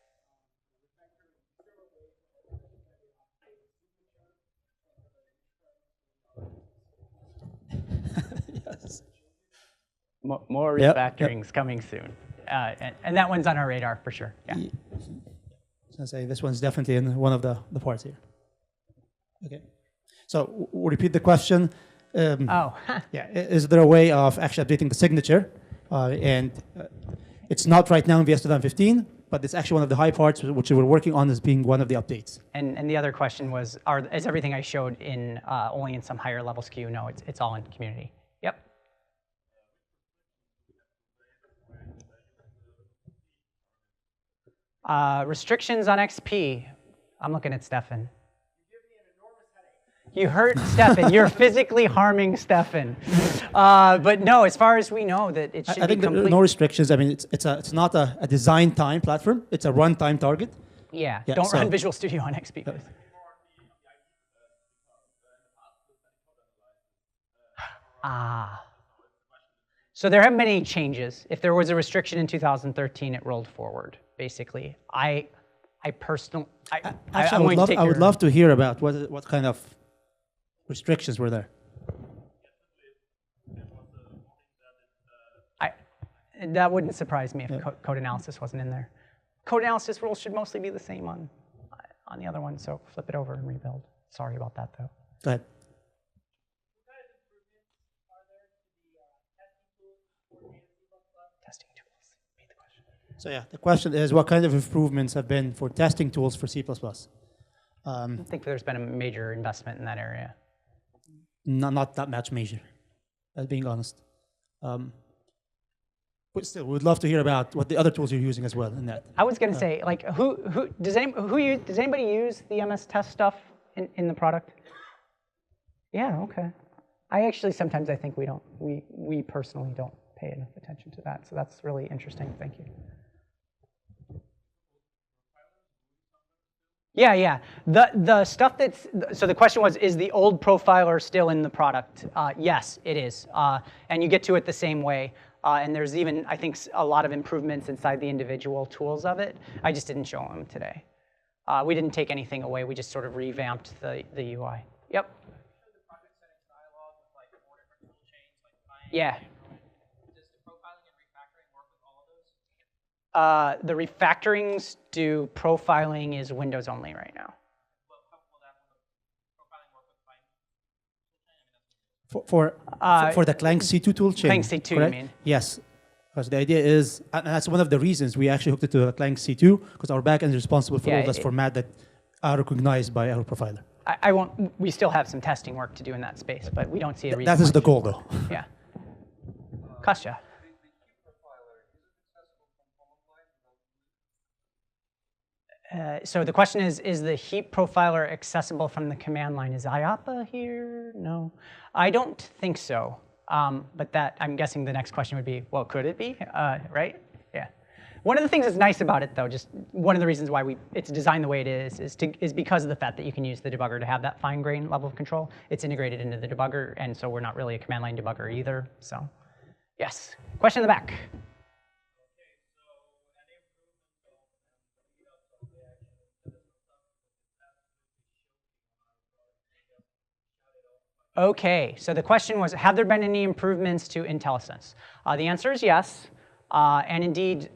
Speaker 2: Yes.
Speaker 1: More refactorings coming soon. And that one's on our radar for sure. Yeah.
Speaker 2: I was going to say, this one's definitely in one of the parts here. Okay. So we'll repeat the question. Yeah, is there a way of actually updating the signature? It's not right now in VS 2015, but it's actually one of the high parts which we're working on as being one of the updates.
Speaker 1: And the other question was, is everything I showed in only in some higher level SKU? No, it's all in community. Yep. Restrictions on XP. I'm looking at Stefan. You hurt Stefan. You're physically harming Stefan. But no, as far as we know, that it should be complete.
Speaker 2: I think there are no restrictions. I mean, it's not a design time platform. It's a runtime target.
Speaker 1: Yeah, don't run Visual Studio on XP. So there have been any changes. If there was a restriction in 2013, it rolled forward, basically. I would love to hear about what kind of restrictions were there. That wouldn't surprise me if code analysis wasn't in there. Code analysis rules should mostly be the same on the other one, so flip it over and rebuild. Sorry about that, though.
Speaker 2: Go ahead.
Speaker 1: Testing tools. Repeat the question.
Speaker 2: So yeah, the question is, what kind of improvements have been for testing tools for C++?
Speaker 1: I don't think there's been a major investment in that area.
Speaker 2: Not that much major, being honest. But still, we'd love to hear about what the other tools you're using as well in that.
Speaker 1: I was going to say, like, does anybody use the MS test stuff in the product? Yeah, okay. I sometimes I think we personally don't pay enough attention to that, so that's really interesting. Thank you. Yeah. The stuff so the question was, is the old profiler still in the product? Yes, it is. And you get to it the same way. And there's even, I think, a lot of improvements inside the individual tools of it. I just didn't show them today. We didn't take anything away. We just sort of revamped the UI. Yep. Yeah.
Speaker 3: Does the profiling and refactoring work with all of those?
Speaker 1: The refactorings do profiling is Windows only right now.
Speaker 3: Well, how will profiling work with Clang?
Speaker 2: For the Clang C2 tool chain.
Speaker 1: Clang C2,
Speaker 2: correct?
Speaker 1: you mean?
Speaker 2: Yes. Because the idea is, and that's one of the reasons we actually hooked it to Clang C2, because our backend is responsible for all this format that are recognized by our profiler.
Speaker 1: I won't. We still have some testing work to do in that space, but we don't see a reason.
Speaker 2: That is the goal, though.
Speaker 1: Yeah. Kostya. So the question is the heap profiler accessible from the command line? Is IAPA here? No. I don't think so. But that, I'm guessing the next question would be, well, could it be, right? Yeah. One of the things that's nice about it, though, just one of the reasons why it's designed the way it is because of the fact that you can use the debugger to have that fine-grained level of control. It's integrated into the debugger, and so we're not really a command line debugger either. So, yes. Question in the back. Okay, so the question was, have there been any improvements to IntelliSense? The answer is yes. And indeed,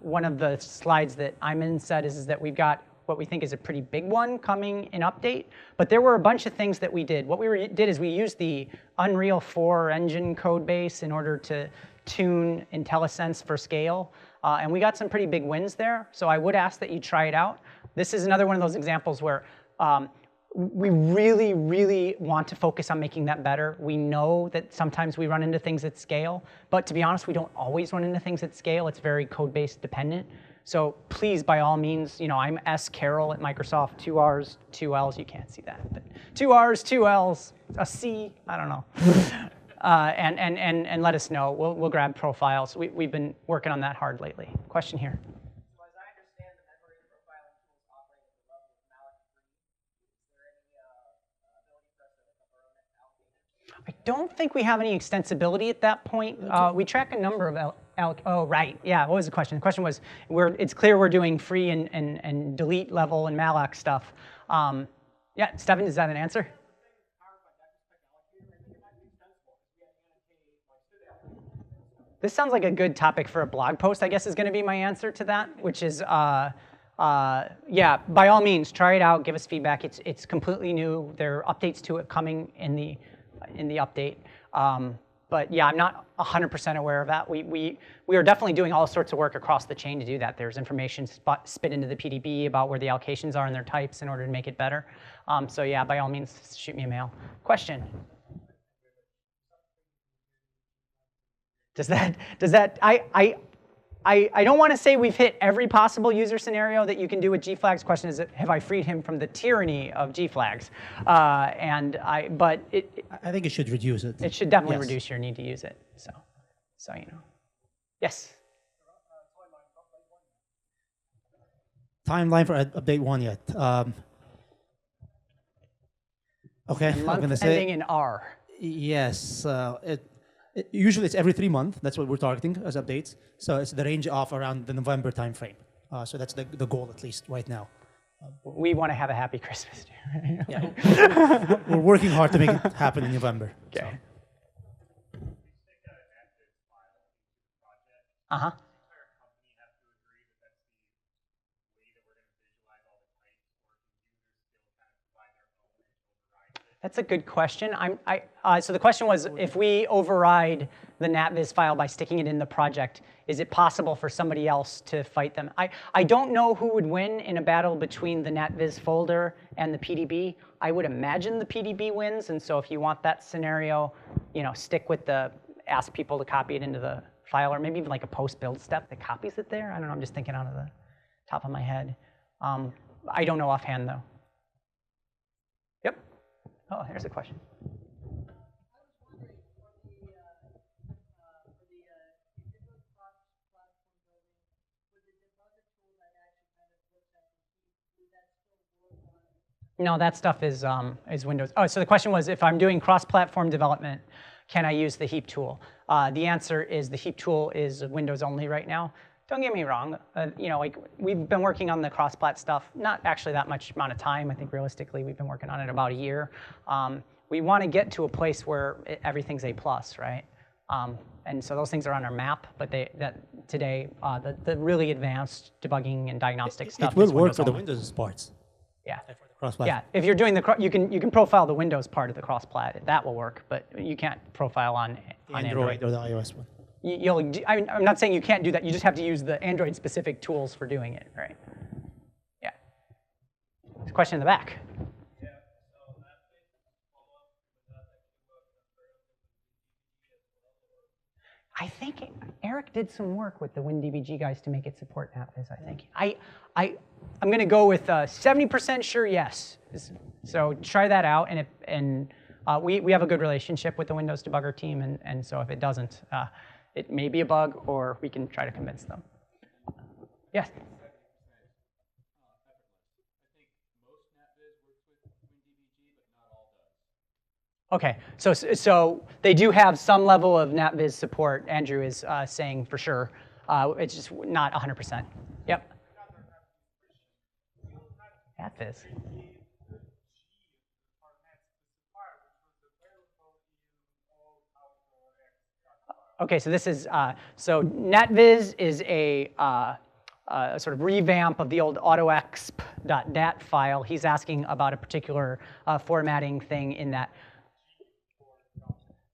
Speaker 1: one of the slides that Ayman said is that we've got what we think is a pretty big one coming in update. But there were a bunch of things that we did. What we did is we used the Unreal 4 engine code base in order to tune IntelliSense for scale. And we got some pretty big wins there. So I would ask that you try it out. This is another one of those examples where we really, really want to focus on making that better. We know that sometimes we run into things at scale, but to be honest, we don't always run into things at scale. It's very code-base dependent. So please, by all means, I'm S. Carroll at Microsoft, 2 R's, 2 L's. You can't see that, but 2 R's, 2 L's, a C, I don't know. And let us know. We'll grab profiles. We've been working on that hard lately. Question here. I don't think we have any extensibility at that point. We track a number of oh, right. Yeah, what was the question? The question was, it's clear we're doing free and delete level and malloc stuff. Yeah, Stefan, is that an answer? This sounds like a good topic for a blog post, I guess, is going to be my answer to that, which is, yeah, by all means, try it out, give us feedback. It's completely new. There are updates to it coming in the update. But yeah, I'm not 100% aware of that. We are definitely doing all sorts of work across the chain to do that. There's information spit into the PDB about where the allocations are and their types in order to make it better. So yeah, by all means, shoot me a mail. Question? Does that I don't want to say we've hit every possible user scenario that you can do with G-flags. Question is, have I freed him from the tyranny of G-flags? But
Speaker 2: I think it should reduce it.
Speaker 1: It should definitely reduce your need to use it. So Yes.
Speaker 2: Timeline for update 1 yet. Okay, I'm going to say
Speaker 1: ending in R.
Speaker 2: Yes. Usually it's every 3 months. That's what we're targeting as updates. So it's the range of around the November timeframe. So that's the goal, at least right now.
Speaker 1: We want to have a happy Christmas.
Speaker 2: Yeah. We're working hard to make it happen in November.
Speaker 1: Okay.
Speaker 2: So.
Speaker 1: Uh-huh. That's a good question. So the question was, if we override the NatVis file by sticking it in the project, is it possible for somebody else to fight them? I don't know who would win in a battle between the NatVis folder and the PDB. I would imagine the PDB wins, and so if you want that scenario, stick with ask people to copy it into the file, or maybe even like a post-build step that copies it there. I don't know, I'm just thinking out of the top of my head. I don't know offhand, though. Yep. Oh, here's a question. No, that stuff is Windows. Oh, so the question was, if I'm doing cross-platform development, can I use the heap tool? The answer is the heap tool is Windows only right now. Don't get me wrong. We've been working on the cross-plat stuff, not actually that much amount of time. I think realistically, we've been working on it about a year. We want to get to a place where everything's A+, right? And so those things are on our map, but today, the really advanced debugging and diagnostic stuff
Speaker 2: it will
Speaker 1: is
Speaker 2: work
Speaker 1: Windows
Speaker 2: for the
Speaker 1: only.
Speaker 2: Windows parts.
Speaker 1: Yeah.
Speaker 2: Yeah,
Speaker 1: if you're doing you can profile the Windows part of the cross-plat. That will work, but you can't profile on Android
Speaker 2: or the iOS one.
Speaker 1: I'm not saying you can't do that. You just have to use the Android-specific tools for doing it, right? Yeah. There's a question in the back. I think Eric did some work with the WinDBG guys to make it support NatVis, I think. I'm going to go with 70% sure yes. So try that out, and We have a good relationship with the Windows debugger team, and so if it doesn't, it may be a bug, or we can try to convince them. Yes? Okay, so they do have some level of NatViz support, Andrew is saying for sure. It's just not 100%. Yep. NatViz. Okay, so this is, so NatViz is a sort of revamp of the old autoexp.dat file. He's asking about a particular formatting thing in that.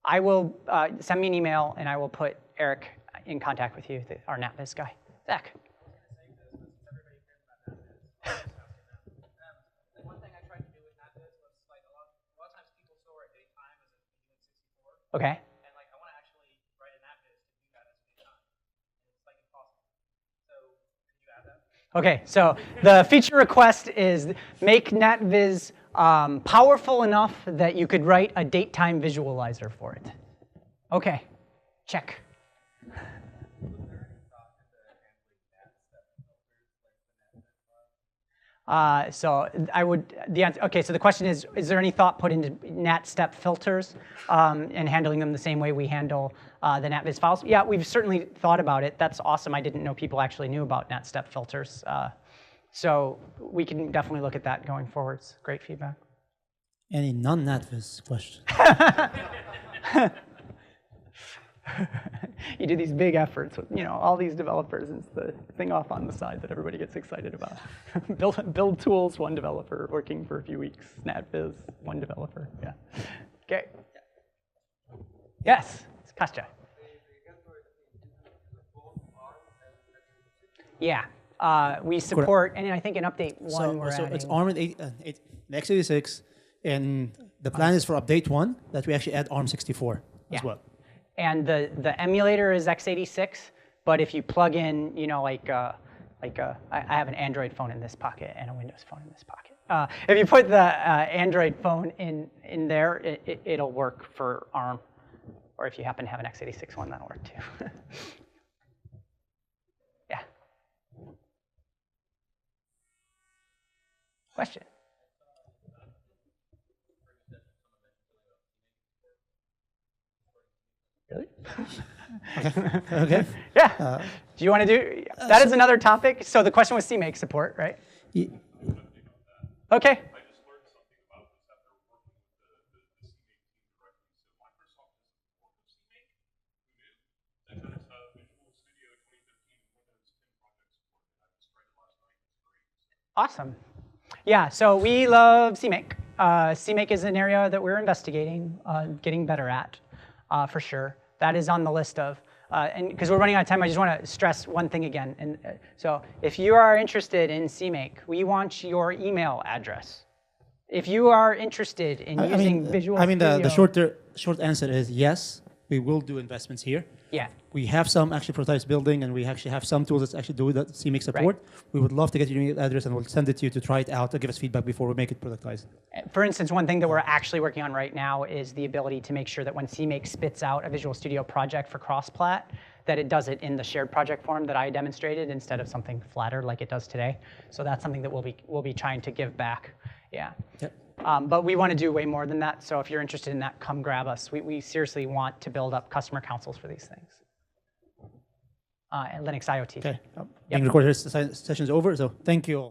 Speaker 1: I will send me an email, and I will put Eric in contact with you, our NatViz guy. Zach.
Speaker 3: One thing I tried to do with NatViz was like a lot of times people store a date time as a Unit 64.
Speaker 1: Okay.
Speaker 3: And like I want to actually write a NatViz to do that as a date time. And it's like impossible. So could you add that?
Speaker 1: Okay, so the feature request is make NatViz powerful enough that you could write a date-time visualizer for it. Okay, check. So I would, okay, so the question is there any thought put into nat step filters and handling them the same way we handle the NatViz files? Yeah, we've certainly thought about it. That's awesome. I didn't know people actually knew about nat step filters. So we can definitely look at that going forwards. Great feedback.
Speaker 2: Any non-NatViz question?
Speaker 1: You do these big efforts with, all these developers. It's the thing off on the side that everybody gets excited about. build tools, one developer, working for a few weeks. NatViz, one developer. Yeah. Okay. Yes, it's Kostya. Yeah. We support, and I think in update 1 we're adding.
Speaker 2: It's ARM x86, and the plan is for update 1 that we actually add ARM64 as well.
Speaker 1: And the emulator is x86, but if you plug in, I have an Android phone in this pocket and a Windows phone in this pocket. If you put the Android phone in there, it'll work for ARM. Or if you happen to have an x86 one, that'll work too. Yeah. Question? Really?
Speaker 2: Okay.
Speaker 1: Yeah. Do you want to do? That is another topic. So the question was CMake support, right?
Speaker 2: Yeah.
Speaker 1: Okay. Awesome. Yeah, so we love CMake. CMake is an area that we're investigating, getting better at, for sure. That is on the list of, and because we're running out of time, I just want to stress one thing again. And so if you are interested in CMake, we want your email address. If you are interested in using Visual Studio.
Speaker 2: The short answer is yes, we will do investments here.
Speaker 1: Yeah.
Speaker 2: We have some actually prototypes building, and we actually have some tools that actually do that CMake support. Right. We would love to get your email address, and we'll send it to you to try it out and give us feedback before we make it productized.
Speaker 1: For instance, one thing that we're actually working on right now is the ability to make sure that when CMake spits out a Visual Studio project for cross-plat, that it does it in the shared project form that I demonstrated instead of something flatter like it does today. So that's something that we'll be trying to give back. Yeah. Yep. But we want to do way more than that. So if you're interested in that, come grab us. We seriously want to build up customer councils for these things. And Linux IoT.
Speaker 2: Okay. Being recorded, this session is over, so thank you all.